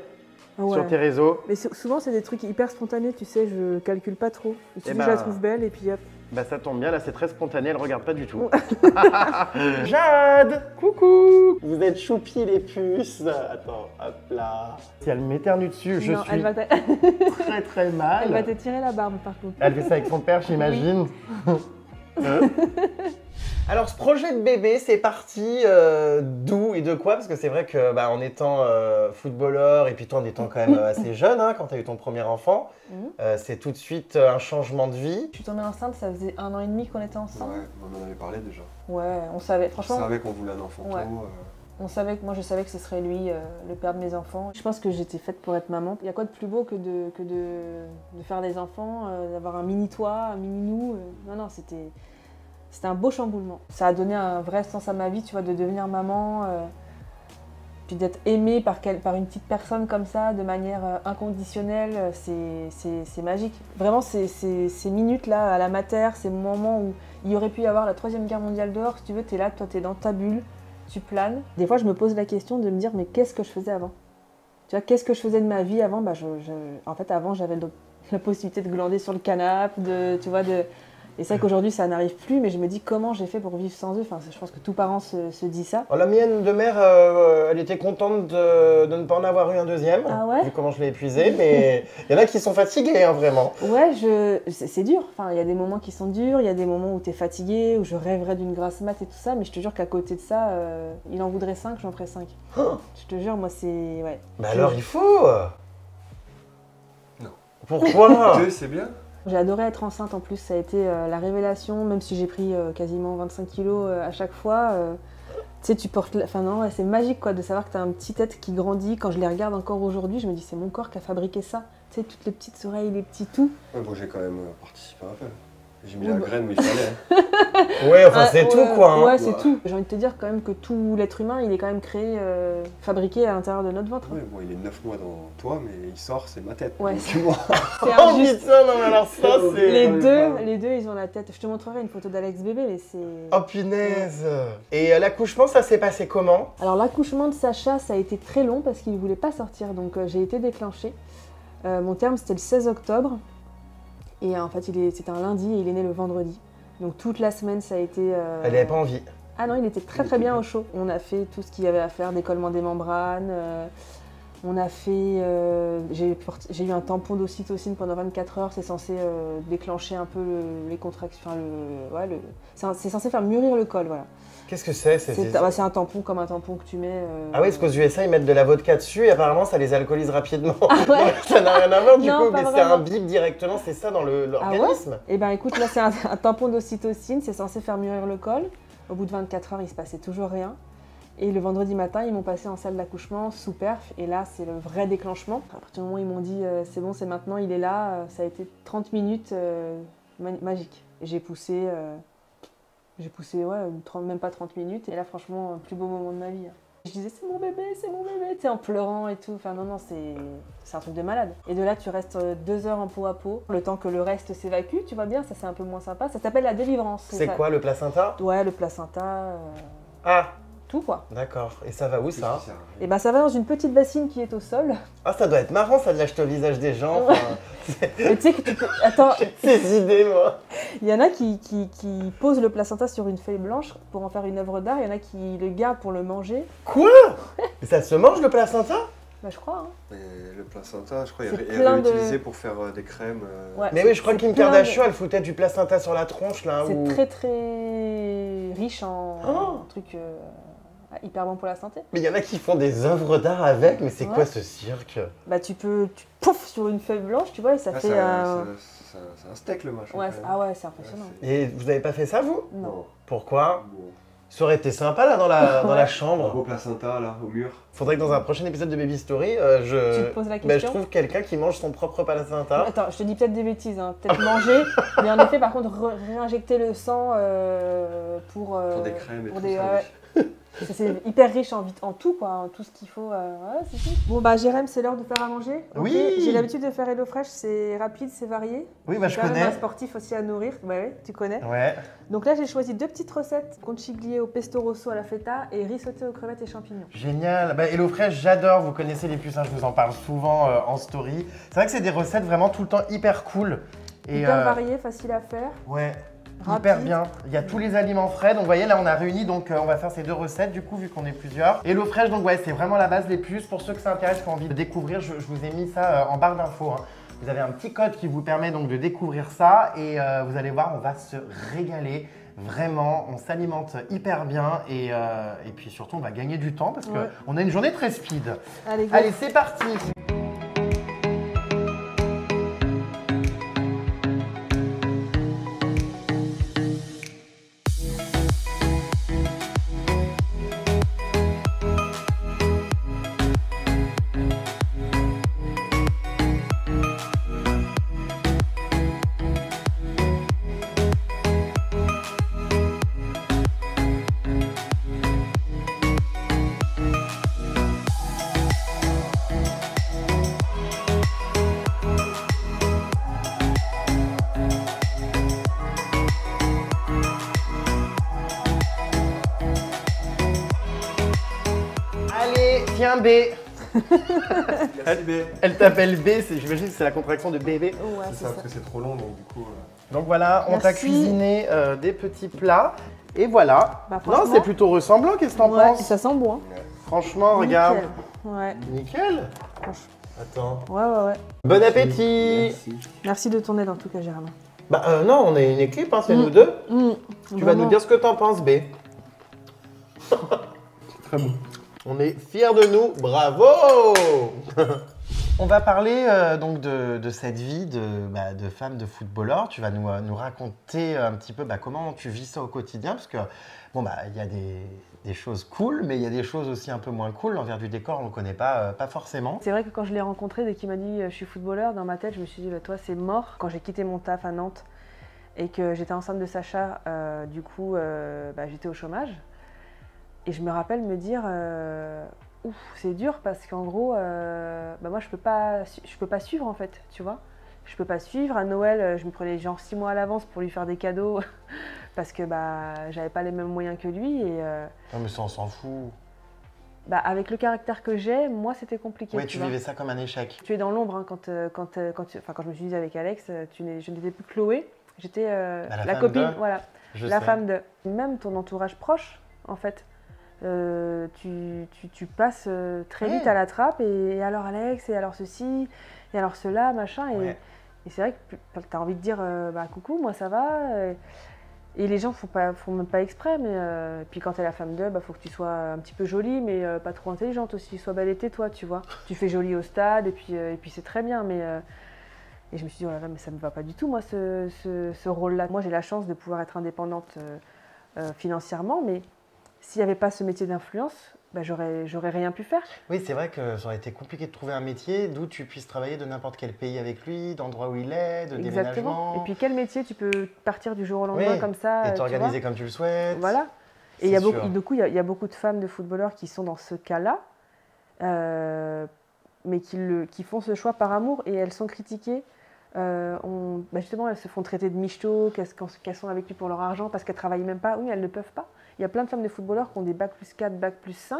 Speaker 2: Ouais.
Speaker 1: Sur tes réseaux?
Speaker 2: Mais souvent, c'est des trucs hyper spontanés, tu sais, je calcule pas trop. Il suffit
Speaker 1: ben,
Speaker 2: que je la trouve belle et puis hop.
Speaker 1: Bah ça tombe bien, là c'est très spontané, elle regarde pas du tout. Jade, coucou. Vous êtes choupi les puces. Attends, hop là. Si elle m'éternue dessus, je
Speaker 2: Non,
Speaker 1: suis
Speaker 2: elle va
Speaker 1: très très mal.
Speaker 2: elle va te tirer la barbe par contre.
Speaker 1: Elle fait ça avec son père, j'imagine. Alors ce projet de bébé, c'est parti d'où et de quoi? Parce que c'est vrai que en étant footballeur et puis toi en étant quand même assez jeune, hein, quand tu as eu ton premier enfant, c'est tout de suite un changement de vie.
Speaker 2: Je suis tombée enceinte, ça faisait 1 an et demi qu'on était ensemble.
Speaker 3: Ouais, on en avait parlé déjà.
Speaker 2: Ouais, on savait,
Speaker 3: On
Speaker 2: franchement,
Speaker 3: savait qu'on voulait un enfant
Speaker 2: Ouais.
Speaker 3: tôt.
Speaker 2: moi je savais que ce serait lui, le père de mes enfants. Je pense que j'étais faite pour être maman. Il y a quoi de plus beau que de faire des enfants, d'avoir un mini toi, un mini nous. Non, c'était un beau chamboulement. Ça a donné un vrai sens à ma vie, tu vois, de devenir maman, puis d'être aimée par une petite personne comme ça, de manière inconditionnelle, c'est magique. Vraiment, ces minutes-là à la mater, ces moments où il y aurait pu y avoir la 3e guerre mondiale dehors, si tu veux, t'es là, toi t'es dans ta bulle, tu planes. Des fois, je me pose la question de me dire, mais qu'est-ce que je faisais avant? Tu vois, qu'est-ce que je faisais de ma vie avant? En fait, avant, j'avais la possibilité de glander sur le canapé, Et c'est vrai qu'aujourd'hui, ça n'arrive plus, mais je me dis comment j'ai fait pour vivre sans eux. Enfin, je pense que tout parent se dit ça.
Speaker 1: La mienne de mère, elle était contente de ne pas en avoir eu un deuxième,
Speaker 2: Ah ouais?
Speaker 1: vu comment je l'ai épuisé, mais il y en a qui sont fatigués, hein, vraiment.
Speaker 2: Ouais, c'est dur. Enfin, il y a des moments qui sont durs, il y a des moments où tu es fatigué, où je rêverais d'une grasse mat et tout ça, mais je te jure qu'à côté de ça, il en voudrait 5, j'en ferais 5.
Speaker 1: Oh.
Speaker 2: Je te jure, moi, c'est... Ouais.
Speaker 1: Bah alors, il faut.
Speaker 3: Non.
Speaker 1: Pourquoi?
Speaker 3: Deux, c'est bien.
Speaker 2: J'ai adoré être enceinte en plus, ça a été la révélation, même si j'ai pris quasiment 25 kilos à chaque fois. Tu sais, tu portes... Enfin non, ouais, c'est magique quoi, de savoir que tu as un petit être qui grandit. Quand je les regarde encore aujourd'hui, je me dis c'est mon corps qui a fabriqué ça. Tu sais, toutes les petites oreilles, les petits tout.
Speaker 3: Ouais, bon, j'ai quand même participé un peu. J'ai mis la graine, mais il fallait.
Speaker 1: Ouais, enfin c'est tout quoi. Hein.
Speaker 2: Ouais, c'est tout. J'ai envie de te dire quand même que tout l'être humain, il est quand même créé, fabriqué à l'intérieur de notre ventre.
Speaker 3: Oui, bon, il est 9 mois dans toi, mais il sort, c'est ma tête.
Speaker 2: Ouais,
Speaker 3: Donc,
Speaker 2: c'est-
Speaker 3: moi.
Speaker 2: C'est
Speaker 1: Oh
Speaker 2: injuste.
Speaker 1: putain, non mais alors ça c'est...
Speaker 2: Les deux, ils ont la tête. Je te montrerai une photo d'Alex bébé, mais c'est.
Speaker 1: Oh punaise. Et l'accouchement, ça s'est passé comment?
Speaker 2: Alors l'accouchement de Sacha, ça a été très long parce qu'il ne voulait pas sortir, donc j'ai été déclenchée. Mon terme, c'était le 16 octobre. Et en fait, c'était un lundi et il est né le vendredi. Donc toute la semaine, ça a été...
Speaker 1: Elle avait pas envie.
Speaker 2: Ah non, il était très bien au chaud. On a fait tout ce qu'il y avait à faire, décollement des membranes. On a fait... j'ai eu un tampon d'ocytocine pendant 24 heures. C'est censé déclencher un peu les contractions. Enfin, c'est censé faire mûrir le col, voilà.
Speaker 1: Qu'est-ce que c'est?
Speaker 2: C'est un tampon comme un tampon que tu mets...
Speaker 1: Ah oui, parce qu'aux USA, ils mettent de la vodka dessus et apparemment, ça les alcoolise rapidement.
Speaker 2: Ah ouais.
Speaker 1: Donc, ça n'a rien à voir du
Speaker 2: Non,
Speaker 1: coup,
Speaker 2: pas
Speaker 1: mais c'est
Speaker 2: vraiment.
Speaker 1: un bip directement, c'est ça dans l'organisme.
Speaker 2: Eh ben écoute, là c'est un tampon d'ocytocine, c'est censé faire mûrir le col. Au bout de 24 heures, il se passait toujours rien. Et le vendredi matin, ils m'ont passé en salle d'accouchement sous perf. Et là, c'est le vrai déclenchement. À partir du moment où ils m'ont dit c'est bon, c'est maintenant, il est là, ça a été 30 minutes magique. Et j'ai poussé, ouais, même pas 30 minutes. Et là, franchement, plus beau moment de ma vie. Je disais c'est mon bébé, tu sais, en pleurant et tout. Enfin non, c'est un truc de malade. Et de là, tu restes 2 heures en peau à peau, le temps que le reste s'évacue, tu vois bien, ça c'est un peu moins sympa. Ça s'appelle la délivrance.
Speaker 1: C'est quoi, le placenta?
Speaker 2: Ouais, le placenta,
Speaker 1: Ah,
Speaker 2: tout quoi.
Speaker 1: d'accord. Et ça va où ça?
Speaker 2: Et ben ça va dans une petite bassine qui est au sol.
Speaker 1: Ah, ça doit être marrant ça de l'acheter au visage des gens.
Speaker 2: Ouais. Et tu sais que tu peux... Attends,
Speaker 1: Ces idées, moi.
Speaker 2: il y en a qui posent le placenta sur une feuille blanche pour en faire une œuvre d'art, il y en a qui le gardent pour le manger.
Speaker 1: Quoi? Mais ça se mange le placenta?
Speaker 2: Bah je crois, hein.
Speaker 3: Et le placenta, je crois,
Speaker 2: C'est
Speaker 3: est
Speaker 2: plein de-
Speaker 3: réutilisé pour faire des crèmes.
Speaker 2: Ouais.
Speaker 1: Mais oui, je crois que
Speaker 2: C'est
Speaker 1: Kim
Speaker 2: plein de-
Speaker 1: Kardashian, elle foutait du placenta sur la tronche là.
Speaker 2: C'est
Speaker 1: ou-
Speaker 2: très riche en
Speaker 1: Oh.
Speaker 2: trucs hyper bon pour la santé.
Speaker 1: Mais il y en a qui font des œuvres d'art avec, mais c'est
Speaker 2: Ouais.
Speaker 1: quoi ce cirque?
Speaker 2: Bah tu pouf sur une feuille blanche, tu vois, et ça
Speaker 3: Ah,
Speaker 2: fait...
Speaker 3: c'est un steak le machin.
Speaker 2: Ouais,
Speaker 3: quand même.
Speaker 2: ah ouais, c'est impressionnant.
Speaker 1: Et vous avez pas fait ça vous?
Speaker 2: Non.
Speaker 1: Pourquoi?
Speaker 3: Bon.
Speaker 1: Ça aurait été sympa là dans la
Speaker 2: Ouais.
Speaker 3: Un
Speaker 1: chambre.
Speaker 3: beau placenta là, au mur.
Speaker 1: Faudrait que dans un prochain épisode de Baby Story,
Speaker 2: Tu te poses la
Speaker 1: je
Speaker 2: question
Speaker 1: trouve quelqu'un qui mange son propre placenta.
Speaker 2: Attends, je te dis peut-être des bêtises, hein. Peut-être manger, mais en effet, par contre, réinjecter le sang pour
Speaker 3: Pour des crèmes et
Speaker 2: pour
Speaker 3: tout
Speaker 2: des-
Speaker 3: ça.
Speaker 2: ouais. Parce que c'est hyper riche en tout, quoi, en tout ce qu'il faut. Ouais, c'est tout. Bon, bah, Jérém, c'est l'heure de faire à manger. Ok.
Speaker 1: Oui.
Speaker 2: J'ai l'habitude de faire HelloFresh, c'est rapide, c'est varié.
Speaker 1: Oui, bah je
Speaker 2: Quand même
Speaker 1: connais.
Speaker 2: un sportif aussi à nourrir, bah ouais, tu connais.
Speaker 1: Ouais.
Speaker 2: Donc là, j'ai choisi 2 petites recettes, conchiglié au pesto rosso à la feta et riz sauté aux crevettes et champignons.
Speaker 1: Génial. Bah, HelloFresh, j'adore. Vous connaissez les puces, hein, je vous en parle souvent en story. C'est vrai que c'est des recettes vraiment tout le temps hyper cool. Et,
Speaker 2: Hyper varié, facile à faire.
Speaker 1: Ouais.
Speaker 2: Rapide.
Speaker 1: Hyper bien. Il y a tous les aliments frais. Donc, vous voyez, là, on a réuni. Donc, on va faire ces 2 recettes, du coup, vu qu'on est plusieurs. HelloFresh, donc, ouais, c'est vraiment la base, les puces. Pour ceux que ça intéresse, qui ont envie de découvrir, je vous ai mis ça en barre d'infos. Hein. Vous avez un petit code qui vous permet donc de découvrir ça. Et vous allez voir, on va se régaler. Vraiment, on s'alimente hyper bien. Et puis, surtout, on va gagner du temps parce
Speaker 2: Ouais.
Speaker 1: qu'on a une journée très speed.
Speaker 2: Allez, go.
Speaker 1: Allez, c'est parti. Allez, tiens, B.
Speaker 3: Merci B.
Speaker 1: Elle t'appelle B, j'imagine que c'est la contraction de bébé.
Speaker 2: Ouais,
Speaker 3: C'est ça, parce que c'est trop long, donc du coup.
Speaker 1: Donc voilà, on t'a
Speaker 2: Merci.
Speaker 1: cuisiné des petits plats. Et voilà.
Speaker 2: Bah,
Speaker 1: Non,
Speaker 2: franchement-
Speaker 1: c'est plutôt ressemblant, qu'est-ce que t'en
Speaker 2: Ouais,
Speaker 1: penses?
Speaker 2: ça sent bon, hein.
Speaker 1: Franchement, regarde.
Speaker 2: Nickel. Ouais,
Speaker 1: Nickel.
Speaker 2: franchement.
Speaker 1: Attends.
Speaker 2: Ouais.
Speaker 1: Bon appétit.
Speaker 3: Merci.
Speaker 2: Merci de ton aide en tout cas, Jérém.
Speaker 1: Bah non, on est une équipe, hein, c'est
Speaker 2: Mm.
Speaker 1: nous deux.
Speaker 2: Mmh,
Speaker 1: Tu vas nous dire ce que t'en penses, B.
Speaker 3: Très bon.
Speaker 1: On est fiers de nous, bravo. On va parler donc de cette vie de femme de footballeur. Tu vas nous raconter un petit peu comment tu vis ça au quotidien, parce que bon il y a des choses cool, mais il y a des choses aussi un peu moins cool. L'envers du décor, on ne le connaît pas forcément.
Speaker 2: C'est vrai que quand je l'ai rencontré, dès qu'il m'a dit je suis footballeur, dans ma tête, je me suis dit toi c'est mort. Quand j'ai quitté mon taf à Nantes, et que j'étais enceinte de Sacha, du coup, j'étais au chômage. Et je me rappelle me dire, ouf, c'est dur parce qu'en gros, moi je peux pas suivre en fait, tu vois. Je peux pas suivre. À Noël, je me prenais genre 6 mois à l'avance pour lui faire des cadeaux parce que j'avais pas les mêmes moyens que lui. Et,
Speaker 1: Non, mais ça, on s'en fout.
Speaker 2: avec le caractère que j'ai, moi c'était compliqué.
Speaker 1: Oui, tu
Speaker 2: vois.
Speaker 1: vivais ça comme un échec.
Speaker 2: Tu es dans l'ombre hein, quand je me suis dit avec Alex, je n'étais plus Chloé, j'étais la copine, voilà, la femme de. Même ton entourage proche, en fait. Tu passes très vite à la trappe et alors Alex, et alors ceci, et alors cela, machin. Et c'est vrai que tu as envie de dire coucou, moi ça va. Et les gens font même pas exprès, mais puis quand tu es la femme d'eux, faut que tu sois un petit peu jolie, mais pas trop intelligente aussi. Sois belle et tais-toi, tu vois. Tu fais jolie au stade et puis c'est très bien, mais. Et je me suis dit, oh là là, mais ça me va pas du tout, moi, ce rôle-là. Moi, j'ai la chance de pouvoir être indépendante financièrement, mais s'il n'y avait pas ce métier d'influence, j'aurais rien pu faire.
Speaker 1: Oui, c'est vrai que ça aurait été compliqué de trouver un métier d'où tu puisses travailler de n'importe quel pays avec lui, d'endroit où il est, de déménagement.
Speaker 2: Et puis quel métier tu peux partir du jour au lendemain comme ça.
Speaker 1: Et t'organiser comme tu le souhaites.
Speaker 2: Voilà. Et il y a beaucoup de femmes de footballeurs qui sont dans ce cas-là, mais qui font ce choix par amour et elles sont critiquées. Justement, elles se font traiter de michto, qu'elles sont avec lui pour leur argent parce qu'elles ne travaillent même pas. Oui, elles ne peuvent pas. Il y a plein de femmes de footballeurs qui ont des bac+4, bac+5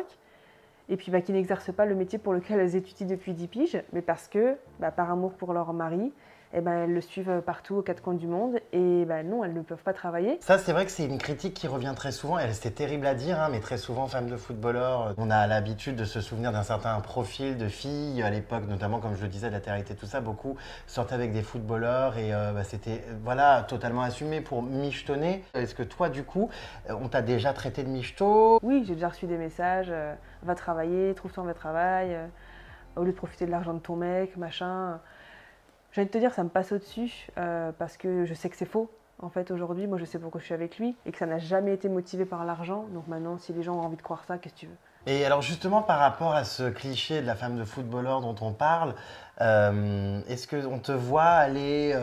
Speaker 2: et puis qui n'exercent pas le métier pour lequel elles étudient depuis 10 piges, mais parce que, par amour pour leur mari, elles le suivent partout aux quatre coins du monde et non, elles ne peuvent pas travailler.
Speaker 1: Ça, c'est vrai que c'est une critique qui revient très souvent. C'est terrible à dire, mais très souvent, femmes de footballeurs, on a l'habitude de se souvenir d'un certain profil de filles. À l'époque, notamment, comme je le disais, de la télé-réalité, tout ça, beaucoup sortaient avec des footballeurs et c'était totalement assumé pour michetonner. Est-ce que toi, du coup, on t'a déjà traité de michto?
Speaker 2: Oui, j'ai déjà reçu des messages, va travailler, trouve-toi un vrai travail, au lieu de profiter de l'argent de ton mec, machin. J'ai envie de te dire, ça me passe au-dessus parce que je sais que c'est faux. En fait, aujourd'hui, moi, je sais pourquoi je suis avec lui et que ça n'a jamais été motivé par l'argent. Donc maintenant, si les gens ont envie de croire ça, qu'est-ce que tu veux?
Speaker 1: Et alors justement, par rapport à ce cliché de la femme de footballeur dont on parle, est-ce qu'on te voit aller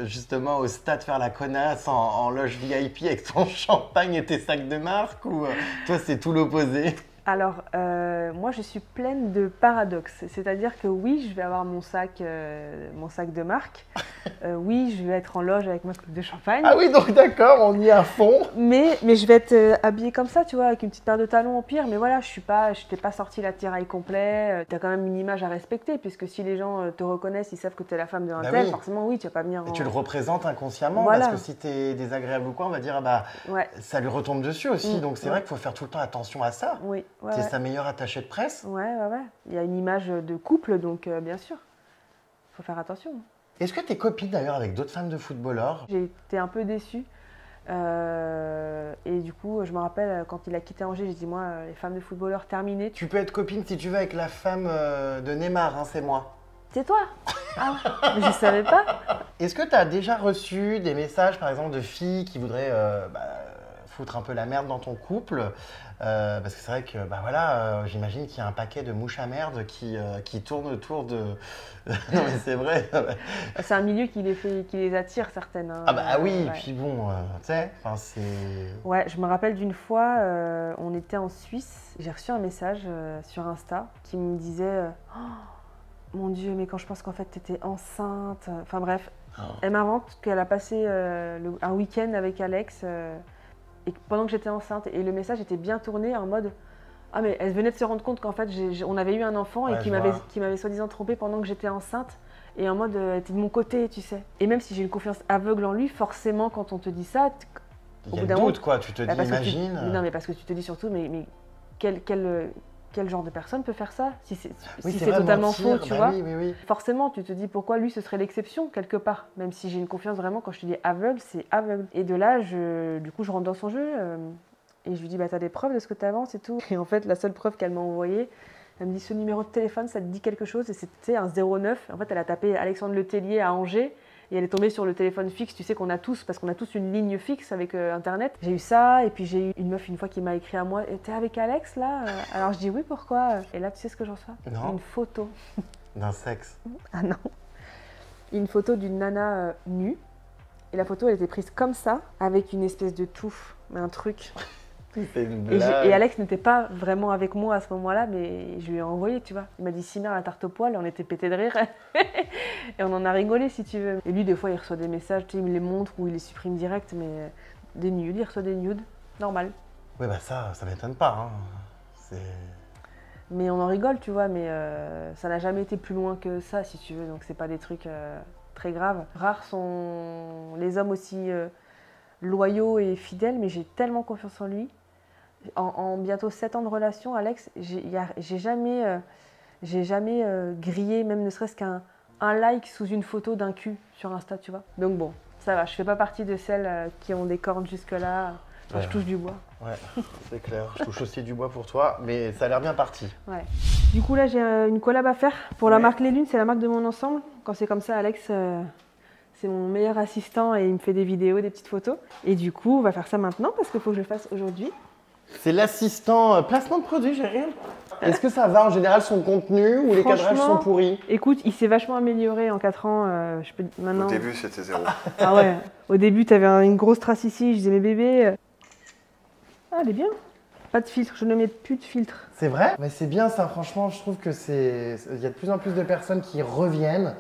Speaker 1: justement au stade faire la connasse en loge VIP avec ton champagne et tes sacs de marque ou toi, c'est tout l'opposé?
Speaker 2: Alors, moi, je suis pleine de paradoxes. C'est-à-dire que oui, je vais avoir mon sac de marque. Oui, je vais être en loge avec ma coupe de champagne.
Speaker 1: Ah oui, donc d'accord, on y est à fond.
Speaker 2: Mais je vais être habillée comme ça, tu vois, avec une petite paire de talons au pire. Mais voilà, je t'ai pas sorti l'attirail complet. Tu as quand même une image à respecter, puisque si les gens te reconnaissent, ils savent que tu es la femme de un tel, forcément, oui, tu vas pas venir.
Speaker 1: Et tu le représentes inconsciemment, parce que si tu es désagréable ou quoi, on va dire, ça lui retombe dessus aussi. Donc c'est vrai qu'il faut faire tout le temps attention à ça.
Speaker 2: Oui.
Speaker 1: C'est sa meilleure attachée de presse.
Speaker 2: Ouais. Il y a une image de couple, donc bien sûr, il faut faire attention.
Speaker 1: Est-ce que tu es copine d'ailleurs avec d'autres femmes de footballeurs?
Speaker 2: J'ai été un peu déçue. Et du coup, je me rappelle, quand il a quitté Angers, j'ai dit, moi, les femmes de footballeurs, terminées.
Speaker 1: Tu peux être copine si tu veux avec la femme de Neymar, hein, c'est moi.
Speaker 2: C'est toi? Ah, mais je savais pas.
Speaker 1: Est-ce que tu as déjà reçu des messages, par exemple, de filles qui voudraient foutre un peu la merde dans ton couple? Parce que c'est vrai que j'imagine qu'il y a un paquet de mouches à merde qui tournent autour de... Non mais c'est vrai.
Speaker 2: C'est un milieu qui les attire certaines. Hein.
Speaker 1: Ah bah oui, et puis bon, tu sais, c'est...
Speaker 2: Ouais, je me rappelle d'une fois, on était en Suisse, j'ai reçu un message sur Insta qui me disait oh, mon Dieu, mais quand je pense qu'en fait t'étais enceinte... Enfin bref, elle m'invente qu'elle a passé un week-end avec Alex... Et pendant que j'étais enceinte, et le message était bien tourné en mode ah mais elle venait de se rendre compte qu'en fait on avait eu un enfant et qui m'avait soi-disant trompée pendant que j'étais enceinte et en mode elle était de mon côté, tu sais. Et même si j'ai une confiance aveugle en lui, forcément quand on te dit ça,
Speaker 1: il y a le doute quoi, tu te dis imagine.
Speaker 2: Non mais parce que tu te dis surtout mais quel genre de personne peut faire ça si c'est totalement faux, tu vois.
Speaker 1: Oui.
Speaker 2: Forcément, tu te dis pourquoi lui ce serait l'exception quelque part. Même si j'ai une confiance vraiment, quand je te dis aveugle, c'est aveugle. Et de là, du coup, je rentre dans son jeu et je lui dis t'as des preuves de ce que tu avances et tout. Et en fait, la seule preuve qu'elle m'a envoyée, elle me dit ce numéro de téléphone, ça te dit quelque chose? Et c'était un 09. En fait, elle a tapé Alexandre Letellier à Angers. Et elle est tombée sur le téléphone fixe, tu sais qu'on a tous, parce qu'on a tous une ligne fixe avec Internet. J'ai eu ça, et puis j'ai eu une meuf une fois qui m'a écrit à moi « T'es avec Alex là ?» Alors je dis « Oui, pourquoi ?» Et là, tu sais ce que j'en reçois? Une photo.
Speaker 1: D'un sexe?
Speaker 2: Ah non. Une photo d'une nana nue, Et la photo, elle était prise comme ça, avec une espèce de touffe, un truc.
Speaker 1: C'est une
Speaker 2: Et,
Speaker 1: blague.
Speaker 2: et Alex n'était pas vraiment avec moi à ce moment-là, mais je lui ai envoyé, tu vois. Il m'a dit Cimer la tarte au poil, et on était pétés de rire. Et on en a rigolé, si tu veux. Et lui, des fois, il reçoit des messages, tu sais, il me les montre ou il les supprime direct, mais des nudes, il reçoit des nudes, normal.
Speaker 1: Oui, bah ça m'étonne pas. Hein. C'est...
Speaker 2: Mais on en rigole, tu vois, mais ça n'a jamais été plus loin que ça, si tu veux, donc c'est pas des trucs très graves. Rares sont les hommes aussi loyaux et fidèles, mais j'ai tellement confiance en lui. En bientôt 7 ans de relation, Alex, j'ai jamais grillé, même ne serait-ce qu'un like sous une photo d'un cul sur Insta, tu vois. Donc bon, ça va, je fais pas partie de celles qui ont des cornes jusque-là. Enfin, je touche du bois.
Speaker 1: Ouais, c'est clair. Je touche aussi du bois pour toi, mais ça a l'air bien parti.
Speaker 2: Ouais. Du coup, là, j'ai une collab à faire pour la marque Les Lunes, c'est la marque de mon ensemble. Quand c'est comme ça, Alex, c'est mon meilleur assistant et il me fait des vidéos, des petites photos. Et du coup, on va faire ça maintenant parce qu'il faut que je le fasse aujourd'hui.
Speaker 1: C'est l'assistant placement de produit, j'ai rien. Est-ce que ça va en général son contenu ou les cadrages sont pourris?
Speaker 2: Écoute, il s'est vachement amélioré en 4 ans. Maintenant...
Speaker 3: Au début, c'était zéro.
Speaker 2: Ah ouais, au début, tu avais une grosse trace ici, je disais, mais bébé, ah, elle est bien. Pas de filtre, je ne mets plus de filtre.
Speaker 1: C'est vrai? Mais c'est bien ça, franchement, je trouve que il y a de plus en plus de personnes qui reviennent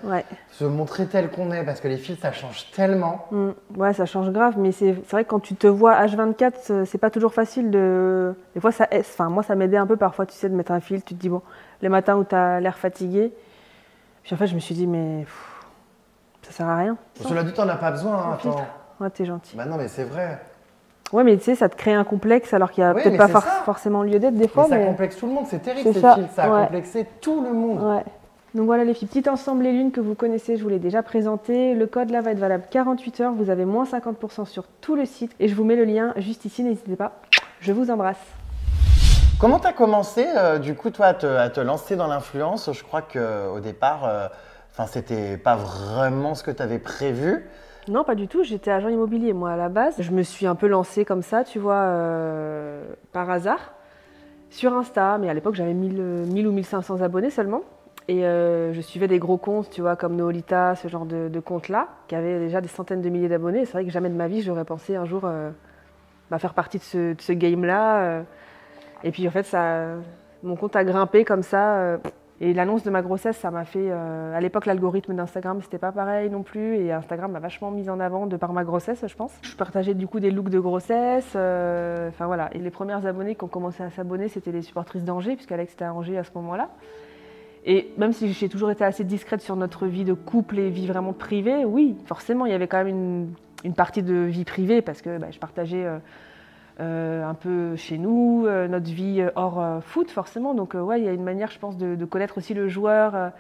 Speaker 1: se montrer tel qu'on est, parce que les filtres, ça change tellement.
Speaker 2: Ouais, ça change grave, mais c'est vrai que quand tu te vois H24, c'est pas toujours facile de... Des fois, moi, ça m'aidait un peu parfois, tu sais, de mettre un filtre. Tu te dis, bon, les matins où tu as l'air fatigué. Puis en fait, je me suis dit, mais ça sert à rien.
Speaker 1: Cela dit, t'en as pas besoin, hein, attends.
Speaker 2: Ouais, t'es gentil.
Speaker 1: Bah non, mais c'est vrai.
Speaker 2: Ouais, mais tu sais, ça te crée un complexe alors qu'il n'y a peut-être pas forcément lieu d'être des fois.
Speaker 1: Mais ça complexe tout le monde, c'est terrible ces filtres, ça a complexé tout le monde.
Speaker 2: Ouais. Donc voilà les filles, petit ensemble Les Lunes que vous connaissez, je vous l'ai déjà présenté. Le code là va être valable 48 heures, vous avez moins 50% sur tout le site. Et je vous mets le lien juste ici, n'hésitez pas. Je vous embrasse.
Speaker 1: Comment tu as commencé du coup toi à te lancer dans l'influence? Je crois qu'au départ, c'était pas vraiment ce que tu avais prévu.
Speaker 2: Non, pas du tout. J'étais agent immobilier, moi, à la base. Je me suis un peu lancée comme ça, tu vois, par hasard, sur Insta. Mais à l'époque, j'avais 1000 ou 1500 abonnés seulement. Et je suivais des gros comptes, tu vois, comme Noolita, ce genre de comptes-là, qui avaient déjà des centaines de milliers d'abonnés. C'est vrai que jamais de ma vie, j'aurais pensé un jour faire partie de ce game-là. Et puis, en fait, mon compte a grimpé comme ça. Et l'annonce de ma grossesse, ça m'a fait... à l'époque, l'algorithme d'Instagram, c'était pas pareil non plus. Et Instagram m'a vachement mise en avant de par ma grossesse, je pense. Je partageais du coup des looks de grossesse. Enfin voilà. Et les premières abonnées qui ont commencé à s'abonner, c'était les supportrices d'Angers, puisqu'Alex était à Angers à ce moment-là. Et même si j'ai toujours été assez discrète sur notre vie de couple et vie vraiment privée, oui, forcément, il y avait quand même une partie de vie privée parce que je partageais... un peu chez nous, notre vie hors foot forcément. Donc ouais, il y a une manière, je pense, de connaître aussi le joueur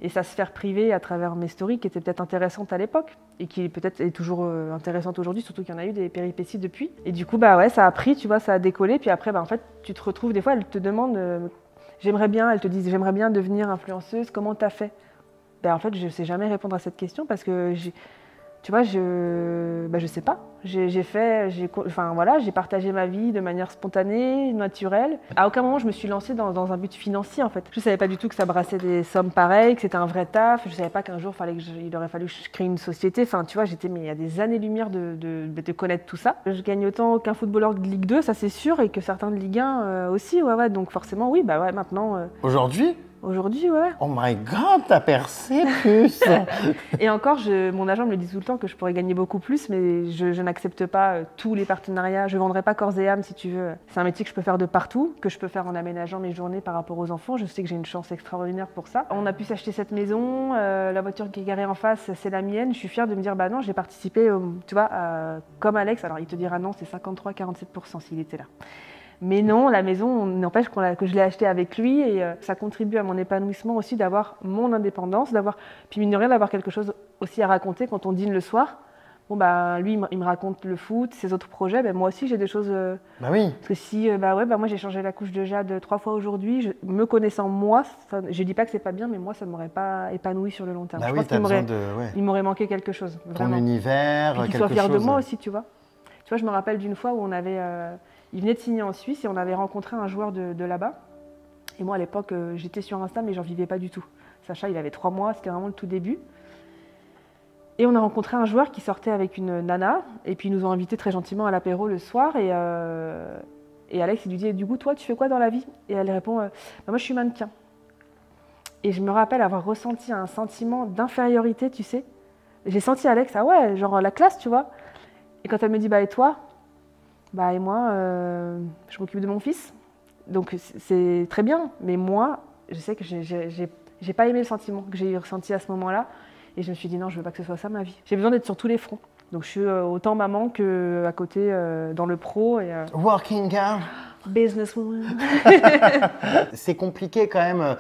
Speaker 2: et sa sphère privée à travers mes stories qui était peut-être intéressante à l'époque et qui peut-être est toujours intéressante aujourd'hui, surtout qu'il y en a eu des péripéties depuis. Et du coup, ouais, ça a pris, tu vois, ça a décollé. Puis après, en fait, tu te retrouves, des fois, elle te demande, elles te disent, j'aimerais bien devenir influenceuse, comment t'as fait? En fait, je sais jamais répondre à cette question parce que tu vois, je sais pas. J'ai partagé ma vie de manière spontanée, naturelle. À aucun moment je me suis lancée dans un but financier en fait. Je savais pas du tout que ça brassait des sommes pareilles, que c'était un vrai taf. Je savais pas qu'un jour il aurait fallu que je crée une société. Enfin, tu vois, mais il y a des années-lumière de connaître tout ça. Je gagne autant qu'un footballeur de Ligue 2, ça c'est sûr, et que certains de Ligue 1 aussi, ouais. Donc forcément, oui, maintenant.
Speaker 1: Aujourd'hui?
Speaker 2: Aujourd'hui, ouais.
Speaker 1: Oh my god, t'as percé plus.
Speaker 2: Et encore, mon agent me le dit tout le temps que je pourrais gagner beaucoup plus, mais je n'accepte pas tous les partenariats. Je ne vendrai pas corps et âme, si tu veux. C'est un métier que je peux faire de partout, que je peux faire en aménageant mes journées par rapport aux enfants. Je sais que j'ai une chance extraordinaire pour ça. On a pu s'acheter cette maison, la voiture qui est garée en face, c'est la mienne. Je suis fière de me dire, non, j'ai participé, tu vois, comme Alex. Alors, il te dira non, c'est 53-47% s'il était là. Mais non, la maison, n'empêche que je l'ai achetée avec lui et ça contribue à mon épanouissement aussi d'avoir mon indépendance, puis mine de rien, d'avoir quelque chose aussi à raconter quand on dîne le soir. Lui, il me raconte le foot, ses autres projets, moi aussi j'ai des choses...
Speaker 1: Bah oui.
Speaker 2: Parce que si, moi j'ai changé la couche de Jade 3 fois aujourd'hui, me connaissant moi, je dis pas que c'est pas bien, mais moi ça ne m'aurait pas épanoui sur le long terme.
Speaker 1: Bah
Speaker 2: je
Speaker 1: oui,
Speaker 2: pense il m'aurait manqué quelque chose. Vraiment.
Speaker 1: Ton univers,
Speaker 2: puis qu'il soit fier de moi aussi, tu vois. Tu vois, je me rappelle d'une fois où on avait... il venait de signer en Suisse et on avait rencontré un joueur de là-bas. Et moi, à l'époque, j'étais sur Insta, mais j'en vivais pas du tout. Sacha, il avait 3 mois, c'était vraiment le tout début. Et on a rencontré un joueur qui sortait avec une nana, et puis ils nous ont invités très gentiment à l'apéro le soir. Et Alex, il lui dit, du coup, toi, tu fais quoi dans la vie? Et elle répond, bah, moi, je suis mannequin. Et je me rappelle avoir ressenti un sentiment d'infériorité, tu sais. J'ai senti Alex, ah ouais, genre la classe, tu vois. Et quand elle me dit, bah et toi? Bah et moi, je m'occupe de mon fils. Donc c'est très bien, mais moi, je sais que j'ai pas aimé le sentiment que j'ai ressenti à ce moment-là. Et je me suis dit, non, je veux pas que ce soit ça ma vie. J'ai besoin d'être sur tous les fronts. Donc je suis autant maman qu'à côté dans le pro. Et,
Speaker 1: Working girl.
Speaker 2: Businesswoman.
Speaker 1: C'est compliqué quand même,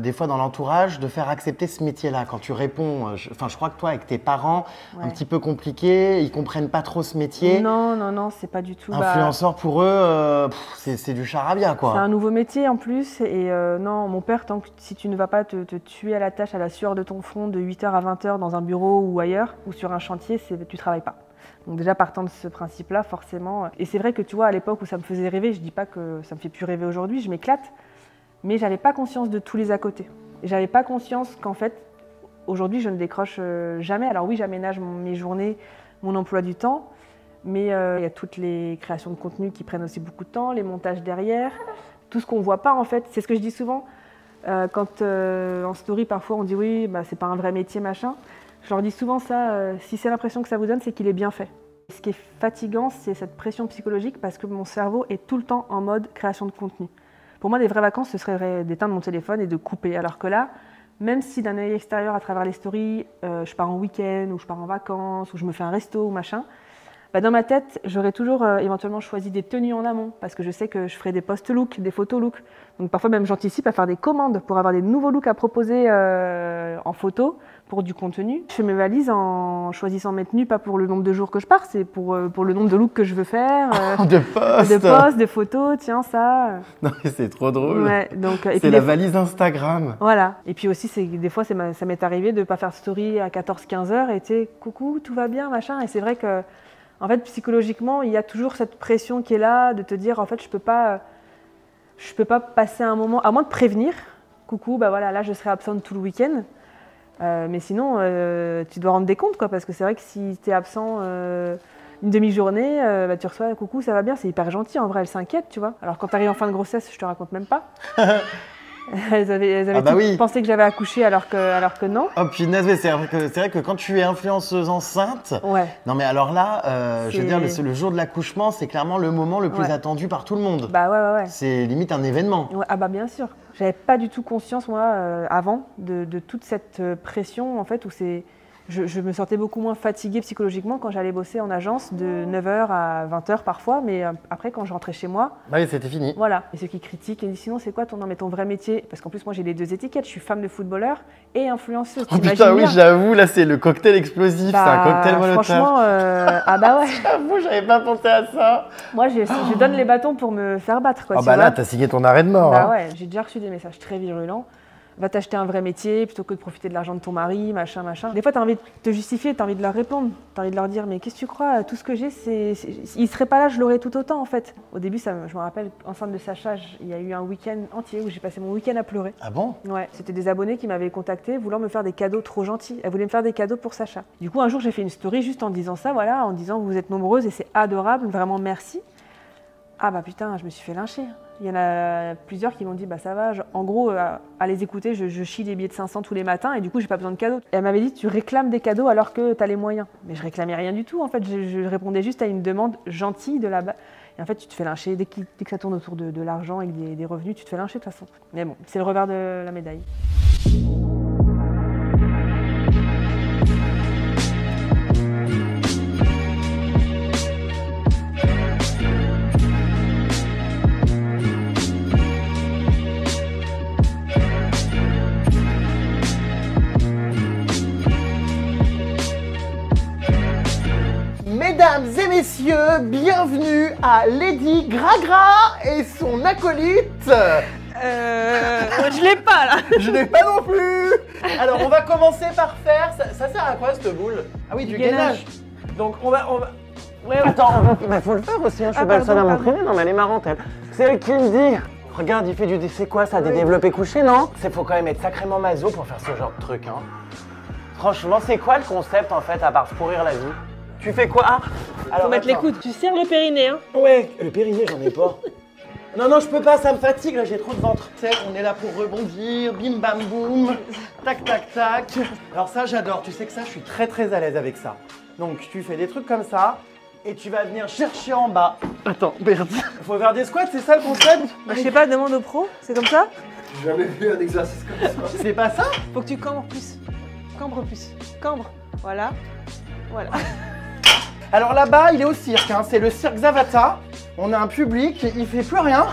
Speaker 1: des fois dans l'entourage, de faire accepter ce métier-là. Quand tu réponds, je crois que toi, avec tes parents, un petit peu compliqué, ils comprennent pas trop ce métier.
Speaker 2: Non, c'est pas du tout.
Speaker 1: Influenceur pour eux, c'est du charabia, quoi.
Speaker 2: C'est un nouveau métier en plus. Et non, mon père, tant que si tu ne vas pas te tuer à la tâche, à la sueur de ton front, de 8h à 20h dans un bureau ou ailleurs, ou sur un chantier, tu travailles pas. Donc déjà partant de ce principe-là, forcément. Et c'est vrai que tu vois, à l'époque où ça me faisait rêver, je dis pas que ça me fait plus rêver aujourd'hui, je m'éclate, mais j'avais pas conscience de tous les à côté. Et j'avais pas conscience qu'en fait, aujourd'hui, je ne décroche jamais. Alors oui, j'aménage mes journées, mon emploi du temps, mais il y a toutes les créations de contenu qui prennent aussi beaucoup de temps, les montages derrière, tout ce qu'on voit pas en fait. C'est ce que je dis souvent quand en story parfois on dit oui, bah, c'est pas un vrai métier machin. Je leur dis souvent ça, si c'est l'impression que ça vous donne, c'est qu'il est bien fait. Ce qui est fatigant, c'est cette pression psychologique parce que mon cerveau est tout le temps en mode création de contenu. Pour moi, des vraies vacances, ce serait d'éteindre mon téléphone et de couper. Alors que là, même si d'un œil extérieur, à travers les stories, je pars en week-end ou je pars en vacances ou je me fais un resto ou machin, bah dans ma tête, j'aurais toujours éventuellement choisi des tenues en amont parce que je sais que je ferai des post-looks, des photo-looks. Donc parfois même j'anticipe à faire des commandes pour avoir des nouveaux looks à proposer en photo pour du contenu. Je fais mes valises en choisissant mes tenues, pas pour le nombre de jours que je pars, c'est pour le nombre de looks que je veux faire.
Speaker 1: De posts.
Speaker 2: De posts, de photos, tiens ça.
Speaker 1: Non mais c'est trop drôle.
Speaker 2: Ouais, donc,
Speaker 1: c'est la valise Instagram.
Speaker 2: Voilà. Et puis aussi, des fois, ça m'est arrivé de ne pas faire de story à 14-15 heures et tu sais, coucou, tout va bien, machin. Et c'est vrai que, en fait, psychologiquement, il y a toujours cette pression qui est là de te dire, en fait, je peux pas passer un moment, à moins de prévenir, coucou, bah voilà, là, je serai absente tout le week-end. Mais sinon, tu dois rendre des comptes, quoi, parce que c'est vrai que si tu es absent une demi-journée, bah, tu reçois coucou, ça va bien, c'est hyper gentil. En vrai, elle s'inquiète, tu vois. Alors quand tu arrives en fin de grossesse, je te raconte même pas. Elles avaient pensé que j'avais accouché alors que non.
Speaker 1: Oh punaise, mais c'est vrai que quand tu es influenceuse enceinte,
Speaker 2: ouais.
Speaker 1: Non mais alors là, je veux dire, le jour de l'accouchement, c'est clairement le moment le plus attendu par tout le monde.
Speaker 2: Bah ouais.
Speaker 1: C'est limite un événement.
Speaker 2: Ouais, ah bah bien sûr. J'avais pas du tout conscience, moi, avant, de toute cette pression, en fait, où je me sentais beaucoup moins fatiguée psychologiquement quand j'allais bosser en agence de 9h à 20h parfois, mais après quand je rentrais chez moi…
Speaker 1: Bah oui, c'était fini.
Speaker 2: Voilà. Et ceux qui critiquent, ils disent sinon c'est quoi ton vrai métier? Parce qu'en plus moi j'ai les deux étiquettes, je suis femme de footballeur et influenceuse.
Speaker 1: Oh putain oui, j'avoue, là c'est le cocktail explosif, c'est un cocktail molotov.
Speaker 2: Franchement, ah bah ouais.
Speaker 1: J'avoue, j'avais pas pensé à ça.
Speaker 2: Moi je donne les bâtons pour me faire battre, quoi.
Speaker 1: Oh bah là t'as signé ton arrêt de mort.
Speaker 2: Bah ouais, j'ai déjà reçu des messages très virulents. Va t'acheter un vrai métier plutôt que de profiter de l'argent de ton mari, machin. Des fois, tu as envie de te justifier, tu as envie de leur répondre, tu as envie de leur dire mais qu'est-ce que tu crois? Tout ce que j'ai, il serait pas là, je l'aurais tout autant en fait. Au début, je me rappelle, enceinte de Sacha, il y a eu un week-end entier où j'ai passé mon week-end à pleurer.
Speaker 1: Ah bon?
Speaker 2: Ouais, c'était des abonnés qui m'avaient contacté voulant me faire des cadeaux trop gentils. Elles voulaient me faire des cadeaux pour Sacha. Du coup, un jour, j'ai fait une story juste en disant ça, voilà, en disant vous êtes nombreuses et c'est adorable, vraiment merci. Ah bah putain, je me suis fait lyncher. Il y en a plusieurs qui m'ont dit bah ça va, en gros à les écouter je chie des billets de 500 tous les matins et du coup j'ai pas besoin de cadeaux. Et elle m'avait dit tu réclames des cadeaux alors que tu as les moyens. Mais je réclamais rien du tout en fait, je répondais juste à une demande gentille de là-bas. Et en fait tu te fais lyncher dès que ça tourne autour de l'argent et des revenus, tu te fais lyncher de toute façon. Mais bon, c'est le revers de la médaille.
Speaker 1: Mesdames et messieurs, bienvenue à Lady Gragra et son acolyte.
Speaker 2: Je l'ai pas là.
Speaker 1: Je l'ai pas non plus. Alors on va commencer par faire, ça sert à quoi cette boule? Ah oui, du gainage. Donc on va...
Speaker 2: Ouais,
Speaker 1: attends, bah, faut le faire aussi, hein. Je suis pas le seul à m'entraîner. Non mais elle est marrante elle. C'est elle qui me dit. Regarde, il fait c'est quoi ça, des développés couchés, non? Faut quand même être sacrément maso pour faire ce genre de truc, hein. Franchement, c'est quoi le concept en fait, à part se pourrir la vie? Tu fais quoi?
Speaker 2: Faut mettre les coudes. Tu serres le périnée, hein.
Speaker 1: Ouais, le périnée, j'en ai pas. Non, non, je peux pas, ça me fatigue, là, j'ai trop de ventre. Tu sais, on est là pour rebondir, bim bam boum, tac tac tac. Alors ça, j'adore, tu sais que ça, je suis très très à l'aise avec ça. Donc, tu fais des trucs comme ça, et tu vas venir chercher en bas. Attends, merde. Faut faire des squats, c'est ça le concept?
Speaker 2: Bah, je sais pas, demande au pro, c'est comme ça?
Speaker 3: J'ai jamais vu un exercice comme ça.
Speaker 1: C'est pas ça?
Speaker 2: Faut que tu cambres plus. Cambre plus. Cambre. Voilà. Voilà.
Speaker 1: Alors là-bas, il est au cirque, hein. C'est le cirque Zavata. On a un public, il fait plus rien,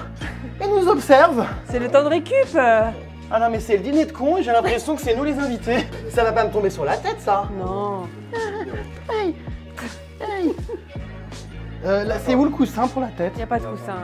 Speaker 1: il nous observe.
Speaker 2: C'est le temps de récup.
Speaker 1: Ah non mais c'est le dîner de con et j'ai l'impression que c'est nous les invités. Ça va pas me tomber sur la tête ça.
Speaker 2: Non.
Speaker 1: Hey. Hey. Là, c'est où le coussin pour la tête?
Speaker 2: Y a pas de coussin.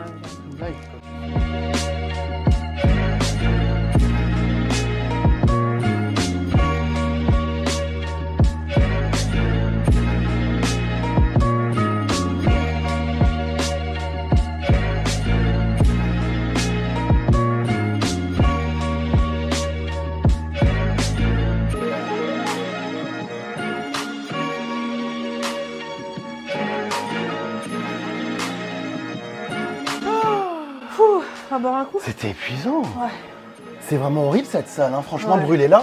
Speaker 2: On va boire un coup.
Speaker 1: C'était épuisant.
Speaker 2: Ouais.
Speaker 1: C'est vraiment horrible cette salle, hein. Franchement,
Speaker 2: Ouais.
Speaker 1: brûlez là.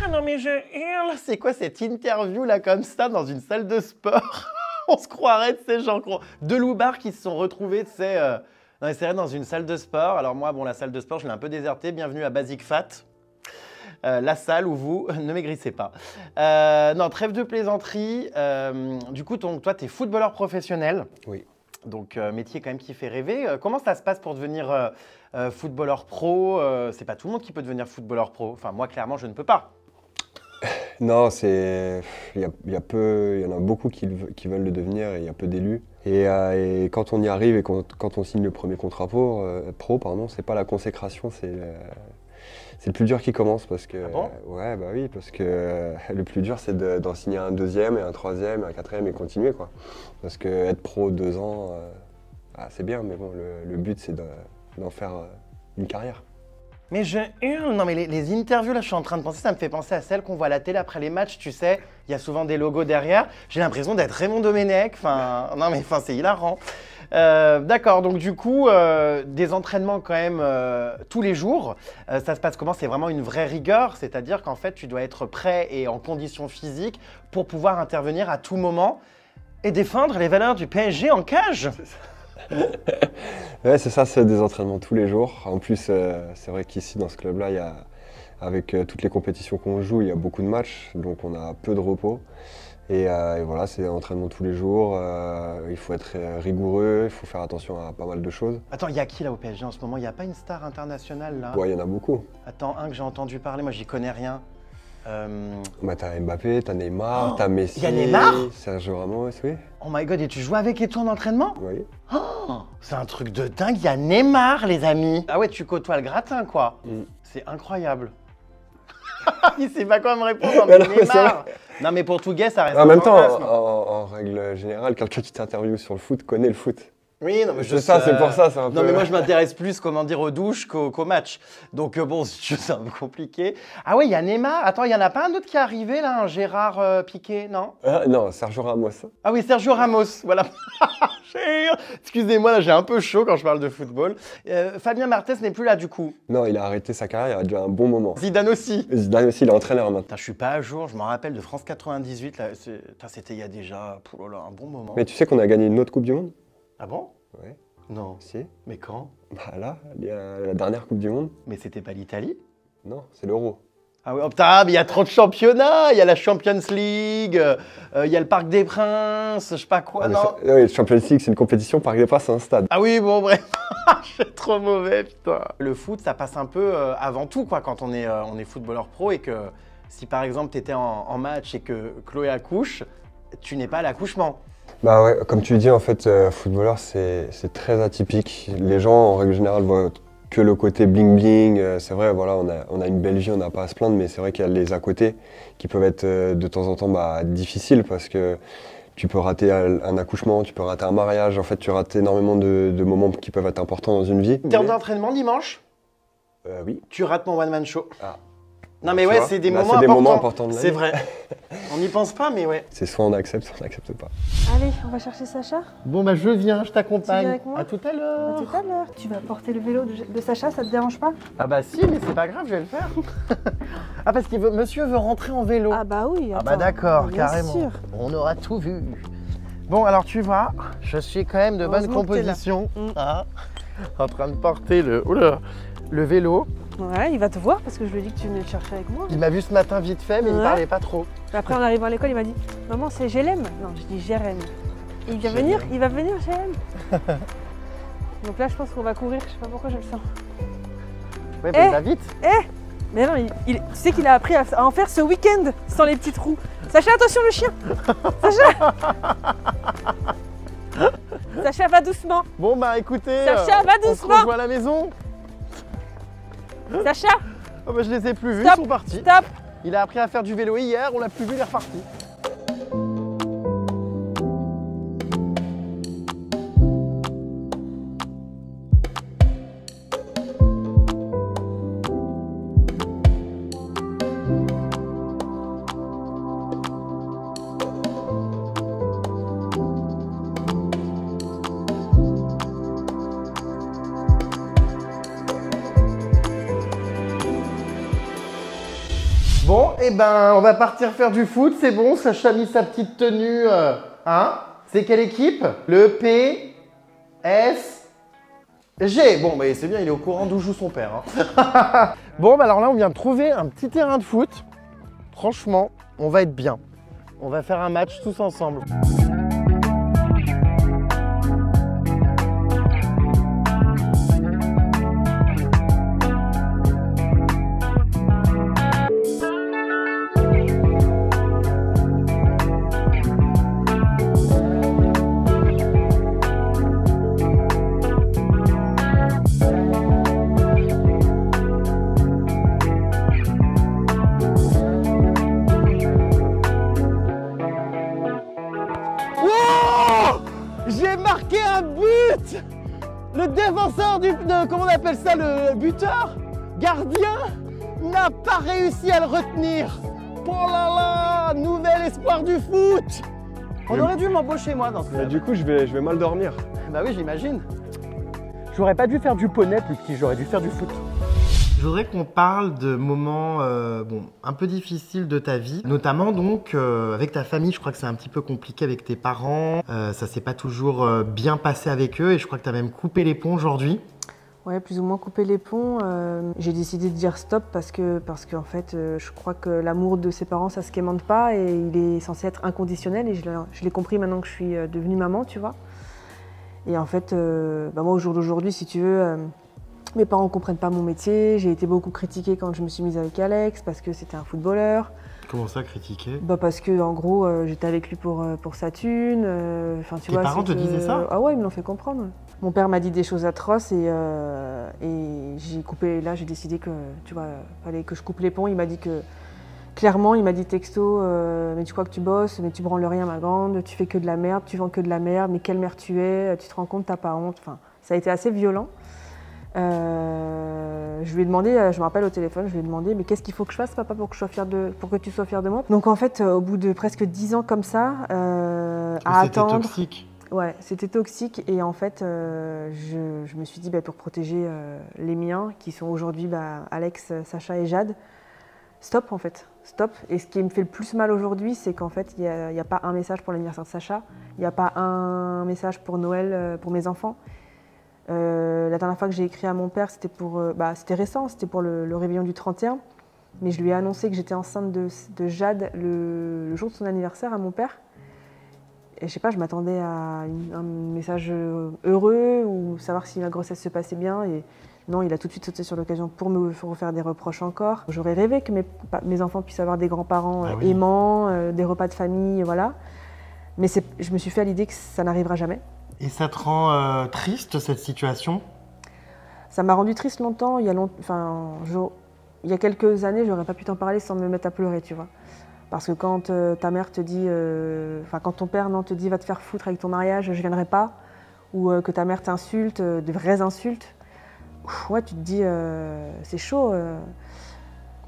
Speaker 1: Ah non mais je hurle. C'est quoi cette interview là comme ça dans une salle de sport? On se croirait de ces gens, deux loupards qui se sont retrouvés, tu sais, dans une salle de sport. Alors moi, bon, la salle de sport, je l'ai un peu désertée. Bienvenue à Basic Fat. La salle où vous ne maigrissez pas. Non, trêve de plaisanterie. Du coup, toi, tu es footballeur professionnel.
Speaker 3: Oui.
Speaker 1: Donc, métier quand même qui fait rêver. Comment ça se passe pour devenir footballeur pro? C'est pas tout le monde qui peut devenir footballeur pro. Enfin, moi, clairement, je ne peux pas.
Speaker 3: Non, il y en a beaucoup qui veulent le devenir et il y a peu d'élus. Et quand on y arrive et quand on signe le premier contrat pro, c'est pas la consécration, c'est le plus dur qui commence parce que.
Speaker 1: Ah bon?
Speaker 3: Ouais, bah oui, parce que le plus dur c'est d'en signer un deuxième et un troisième et un quatrième et continuer quoi. Parce que être pro 2 ans, c'est bien, mais bon, le but c'est d'en faire une carrière.
Speaker 1: Mais je hurle. Non, mais les interviews, là, je suis en train de penser, ça me fait penser à celles qu'on voit à la télé après les matchs, tu sais. Il y a souvent des logos derrière. J'ai l'impression d'être Raymond Domenech. Enfin, non, mais c'est hilarant. D'accord, donc du coup, des entraînements quand même tous les jours. Ça se passe comment? C'est vraiment une vraie rigueur, c'est-à-dire qu'en fait, tu dois être prêt et en condition physique pour pouvoir intervenir à tout moment et défendre les valeurs du PSG en cage.
Speaker 3: Ouais, c'est ça, c'est des entraînements tous les jours. En plus, c'est vrai qu'ici, dans ce club-là, avec toutes les compétitions qu'on joue, il y a beaucoup de matchs, donc on a peu de repos. Et voilà, c'est un entraînement tous les jours. Il faut être rigoureux, il faut faire attention à pas mal de choses.
Speaker 1: Attends, il y a qui là au PSG en ce moment? Il n'y a pas une star internationale là?
Speaker 3: Ouais, il y en a beaucoup.
Speaker 1: Attends, un que j'ai entendu parler, moi j'y connais rien.
Speaker 3: Bah, t'as Mbappé, t'as Neymar, t'as Messi.
Speaker 1: Il y a Neymar?
Speaker 3: Sergio Ramos, oui.
Speaker 1: Oh my god, et tu joues avec et tout en entraînement?
Speaker 3: Oui.
Speaker 1: Oh, c'est un truc de dingue, il y a Neymar les amis. Ah ouais, tu côtoies le gratin quoi. C'est incroyable. Il sait pas quoi me répondre, mais
Speaker 3: Non, mais
Speaker 1: Neymar. Non mais pour tout gay, ça reste
Speaker 3: En
Speaker 1: un
Speaker 3: même temps,
Speaker 1: fantasme.
Speaker 3: en règle générale, quelqu'un qui t'interviewe sur le foot connaît le foot.
Speaker 1: Oui, non mais
Speaker 3: C'est ça, c'est pour ça, c'est un peu.
Speaker 1: Non mais moi je m'intéresse plus, comment dire, aux douches qu'au match. Donc bon, c'est un peu compliqué. Ah ouais, il y a Neymar. Attends, il y en a pas un autre qui est arrivé là, un Gérard Piqué, non?
Speaker 3: Non, Sergio Ramos.
Speaker 1: Ah oui, Sergio Ramos, voilà. Excusez-moi, là j'ai un peu chaud quand je parle de football. Fabien Barthez n'est plus là du coup.
Speaker 3: Non, il a arrêté sa carrière il y a déjà un bon moment.
Speaker 1: Zidane aussi.
Speaker 3: Zidane aussi, il est entraîneur maintenant.
Speaker 1: Putain, je suis pas à jour, je m'en rappelle de France 98, là, c'était il y a déjà un bon moment.
Speaker 3: Mais tu sais qu'on a gagné une autre Coupe du Monde?
Speaker 1: Ah bon?
Speaker 3: Ouais.
Speaker 1: Non.
Speaker 3: Si.
Speaker 1: Mais quand?
Speaker 3: Bah là, il y a la dernière Coupe du Monde.
Speaker 1: Mais c'était pas l'Italie?
Speaker 3: Non, c'est l'Euro.
Speaker 1: Ah oui, oh putain, mais il y a trop de championnats, il y a la Champions League, il y a le Parc des Princes, je sais pas quoi, non?
Speaker 3: Oui, le Champions League, c'est une compétition, Parc des Princes, c'est un stade.
Speaker 1: Ah oui, bon bref, je suis trop mauvais, putain. Le foot, ça passe un peu avant tout, quoi, quand on est footballeur pro et que si par exemple tu étais en match et que Chloé accouche, tu n'es pas à l'accouchement.
Speaker 3: Bah ouais, comme tu le dis, en fait, footballeur, c'est très atypique. Les gens, en règle générale, voient que le côté bling-bling. C'est vrai, voilà, on a une belle vie, on n'a pas à se plaindre, mais c'est vrai qu'il y a les à côté qui peuvent être de temps en temps difficiles parce que tu peux rater un accouchement, tu peux rater un mariage. En fait, tu rates énormément de moments qui peuvent être importants dans une vie.
Speaker 1: Terme d'entraînement dimanche?
Speaker 3: Oui.
Speaker 1: Tu rates mon one-man show.
Speaker 3: Ah.
Speaker 1: Non mais
Speaker 3: Tu
Speaker 1: ouais,
Speaker 3: vois,
Speaker 1: c'est des
Speaker 3: là,
Speaker 1: moments
Speaker 3: c'est des
Speaker 1: importants.
Speaker 3: moments importants de la
Speaker 1: C'est
Speaker 3: vie.
Speaker 1: vrai. On n'y pense pas, mais ouais.
Speaker 3: C'est soit on accepte, soit on n'accepte pas.
Speaker 2: Allez, on va chercher Sacha.
Speaker 1: Bon bah je viens, je
Speaker 2: Tu
Speaker 1: t'accompagne.
Speaker 2: viens avec moi
Speaker 1: À tout à
Speaker 2: À
Speaker 1: l'heure.
Speaker 2: tout à l'heure. Tu vas porter le vélo de Sacha, ça te dérange pas?
Speaker 1: Ah bah si, mais c'est pas grave, je vais le faire. Ah parce que monsieur veut rentrer en vélo.
Speaker 2: Ah bah oui.
Speaker 1: Ah bah
Speaker 2: attends.
Speaker 1: d'accord,
Speaker 2: Bien
Speaker 1: carrément.
Speaker 2: sûr.
Speaker 1: On aura tout vu. Bon alors tu vois, je suis quand même de bonne
Speaker 2: Heureusement que t'es là.
Speaker 1: composition.
Speaker 2: Mm.
Speaker 1: Hein, en train de porter le vélo.
Speaker 2: Ouais, il va te voir parce que je lui ai dit que tu venais le chercher avec moi.
Speaker 1: Il m'a vu ce matin vite fait, mais il
Speaker 2: Ouais.
Speaker 1: parlait pas trop.
Speaker 2: Après, en arrivant à l'école, il m'a dit maman, c'est Jérém. Non, je dis Jérém. Et il va venir, Jérém. Donc là, je pense qu'on va courir. Je sais pas pourquoi je le sens.
Speaker 1: Ouais, mais va vite.
Speaker 2: Mais non, tu sais qu'il a appris à en faire ce week-end sans les petits trous. Sacha, attention le chien. Sacha. Sacha, va doucement.
Speaker 1: Bon bah écoutez,
Speaker 2: Sacha, va
Speaker 1: on se
Speaker 2: doucement.
Speaker 1: revoit à la maison.
Speaker 2: Sacha,
Speaker 1: Oh bah je les ai plus vus,
Speaker 2: Stop.
Speaker 1: ils sont partis.
Speaker 2: stop.
Speaker 1: Il a appris à faire du vélo hier, on l'a plus vu, il est reparti. Bon, et ben on va partir faire du foot, c'est bon, Sacha a mis sa petite tenue, hein. C'est quelle équipe? Le PSG. Bon, bah c'est bien, il est au courant d'où joue son père. Hein. Bon, bah alors là, on vient de trouver un petit terrain de foot. Franchement, on va être bien. On va faire un match tous ensemble. Wow! J'ai marqué un but! Le défenseur comment on appelle ça, le buteur, gardien, n'a pas réussi à le retenir. Oh là là, nouvel espoir du foot! On aurait dû m'embaucher moi dans ce
Speaker 3: Mais
Speaker 1: club.
Speaker 3: du coup, je vais mal dormir.
Speaker 1: Bah oui, j'imagine. J'aurais pas dû faire du poney plus petit, j'aurais dû faire du foot. Je voudrais qu'on parle de moments un peu difficiles de ta vie, notamment donc avec ta famille. Je crois que c'est un petit peu compliqué avec tes parents. Ça s'est pas toujours bien passé avec eux et je crois que tu as même coupé les ponts aujourd'hui.
Speaker 2: Ouais, plus ou moins couper les ponts. J'ai décidé de dire stop parce qu'en fait, je crois que l'amour de ses parents, ça se quémande pas et il est censé être inconditionnel et je l'ai compris maintenant que je suis devenue maman, tu vois. Et en fait, moi, au jour d'aujourd'hui, si tu veux, mes parents ne comprennent pas mon métier. J'ai été beaucoup critiquée quand je me suis mise avec Alex parce que c'était un footballeur.
Speaker 1: Comment ça, critiquer?
Speaker 2: Parce que en gros, j'étais avec lui pour sa thune. Tu
Speaker 1: Tes
Speaker 2: vois,
Speaker 1: parents te disaient ça?
Speaker 2: Ah ouais, ils me l'ont fait comprendre. Mon père m'a dit des choses atroces et j'ai coupé. Là, j'ai décidé que, tu vois, fallait que je coupe les ponts. Il m'a dit que, clairement, il m'a dit texto, mais tu crois que tu bosses, mais tu branles rien, ma grande, tu fais que de la merde, tu vends que de la merde, mais quelle mère tu es, tu te rends compte, t'as pas honte. Enfin, ça a été assez violent. Je lui ai demandé, je me rappelle au téléphone, je lui ai demandé, mais qu'est-ce qu'il faut que je fasse, papa, pour que tu sois fier de moi? Donc en fait, au bout de presque 10 ans comme ça, à attendre.
Speaker 1: C'était toxique.
Speaker 2: Ouais, c'était toxique et en fait, je me suis dit, pour protéger les miens, qui sont aujourd'hui Alex, Sacha et Jade, stop en fait, stop. Et ce qui me fait le plus mal aujourd'hui, c'est qu'en fait, il n'y a pas un message pour l'anniversaire de Sacha, il n'y a pas un message pour Noël, pour mes enfants. La dernière fois que j'ai écrit à mon père, c'était c'était récent, c'était pour le réveillon du 31, mais je lui ai annoncé que j'étais enceinte de Jade le jour de son anniversaire à mon père. Et je sais pas, je m'attendais à un message heureux ou savoir si ma grossesse se passait bien. Et non, il a tout de suite sauté sur l'occasion pour me refaire des reproches encore. J'aurais rêvé que mes enfants puissent avoir des grands-parents aimants, des repas de famille, voilà. Mais je me suis fait à l'idée que ça n'arrivera jamais.
Speaker 1: Et ça te rend triste, cette situation?
Speaker 2: Ça m'a rendu triste longtemps. Il y a quelques années, j'aurais pas pu t'en parler sans me mettre à pleurer, tu vois. Parce que quand ta mère te dit, quand ton père te dit va te faire foutre avec ton mariage, je viendrai pas, ou que ta mère t'insulte, de vraies insultes, Ouais, tu te dis, c'est chaud.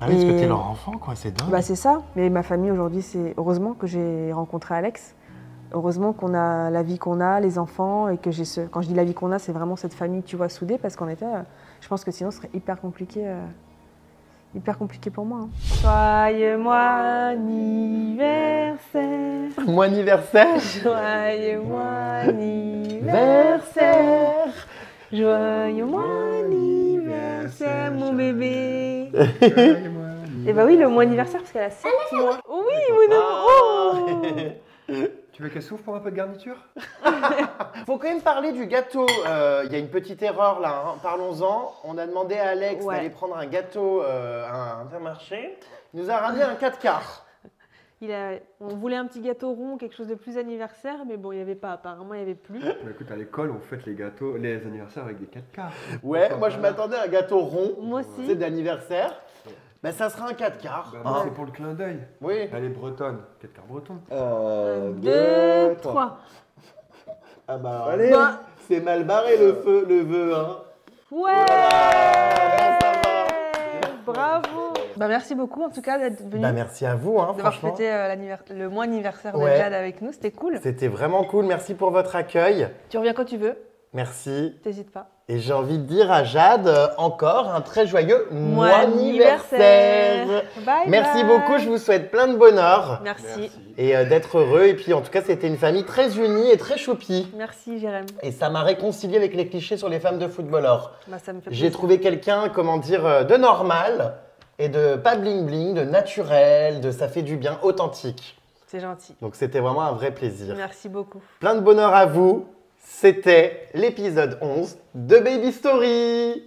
Speaker 1: Ah oui, parce que
Speaker 2: Et-
Speaker 1: t'es leur enfant, quoi, c'est dingue.
Speaker 2: Bah, c'est ça. Mais ma famille aujourd'hui, c'est heureusement que j'ai rencontré Alex. Heureusement qu'on a la vie qu'on a, les enfants, et que j'ai ce. Quand je dis la vie qu'on a, c'est vraiment cette famille, tu vois, soudée, parce qu'en effet, je pense que sinon, ce serait hyper compliqué pour moi. Hein. Joyeux anniversaire,
Speaker 1: Mon anniversaire.
Speaker 2: joyeux anniversaire, joyeux anniversaire, mon bébé. Et bah oui, le mois anniversaire parce qu'elle a 7 mois. Oui, mon amour.
Speaker 3: Tu veux qu'elle souffle pour un peu de garniture?
Speaker 1: Faut quand même parler du gâteau. Il y a une petite erreur là, hein. Parlons-en. On a demandé à Alex
Speaker 2: Ouais.
Speaker 1: d'aller prendre un gâteau à un Intermarché. Il nous a ramené un 4 quarts.
Speaker 2: On voulait un petit gâteau rond, quelque chose de plus anniversaire, mais bon, il n'y avait pas. Apparemment, il n'y avait plus.
Speaker 3: Bah, écoute, à l'école, on fête les anniversaires avec des 4 quarts.
Speaker 1: Ouais, moi je m'attendais à un gâteau rond.
Speaker 2: Moi
Speaker 1: Tu sais,
Speaker 2: aussi.
Speaker 1: d'anniversaire. Ben ça sera un 4 quarts.
Speaker 3: Bah,
Speaker 1: hein.
Speaker 3: moi, c'est pour le clin d'œil.
Speaker 1: Oui.
Speaker 3: Elle est bretonne. 4 quarts breton.
Speaker 2: 1, 2, 3.
Speaker 1: Ah bah allez,
Speaker 2: Bah.
Speaker 1: c'est mal barré le vœu, hein.
Speaker 2: Ouais.
Speaker 1: Là, ça va.
Speaker 2: Bravo. Bah, merci beaucoup en tout cas d'être venu.
Speaker 1: Bah merci à vous, hein,
Speaker 2: D'avoir
Speaker 1: franchement.
Speaker 2: fêté le mois anniversaire de
Speaker 1: Ouais.
Speaker 2: Jade avec nous, c'était cool.
Speaker 1: C'était vraiment cool. Merci pour votre accueil.
Speaker 2: Tu reviens quand tu veux,
Speaker 1: Merci.
Speaker 2: t'hésites pas.
Speaker 1: Et j'ai envie de dire à Jade encore un très joyeux mois
Speaker 2: anniversaire.
Speaker 1: anniversaire.
Speaker 2: Bye
Speaker 1: Merci
Speaker 2: bye.
Speaker 1: beaucoup, je vous souhaite plein de bonheur
Speaker 2: Merci.
Speaker 1: et d'être heureux. Et puis en tout cas, c'était une famille très unie et très choupie.
Speaker 2: Merci Jérém.
Speaker 1: Et ça m'a réconcilié avec les clichés sur les femmes de footballeurs.
Speaker 2: Bah, ça me fait
Speaker 1: J'ai
Speaker 2: plaisir.
Speaker 1: trouvé quelqu'un, comment dire, de normal et de pas bling bling, de naturel, de ça fait du bien, authentique.
Speaker 2: C'est gentil.
Speaker 1: Donc c'était vraiment un vrai plaisir.
Speaker 2: Merci beaucoup.
Speaker 1: Plein de bonheur à vous. C'était l'épisode 11 de Baby Story.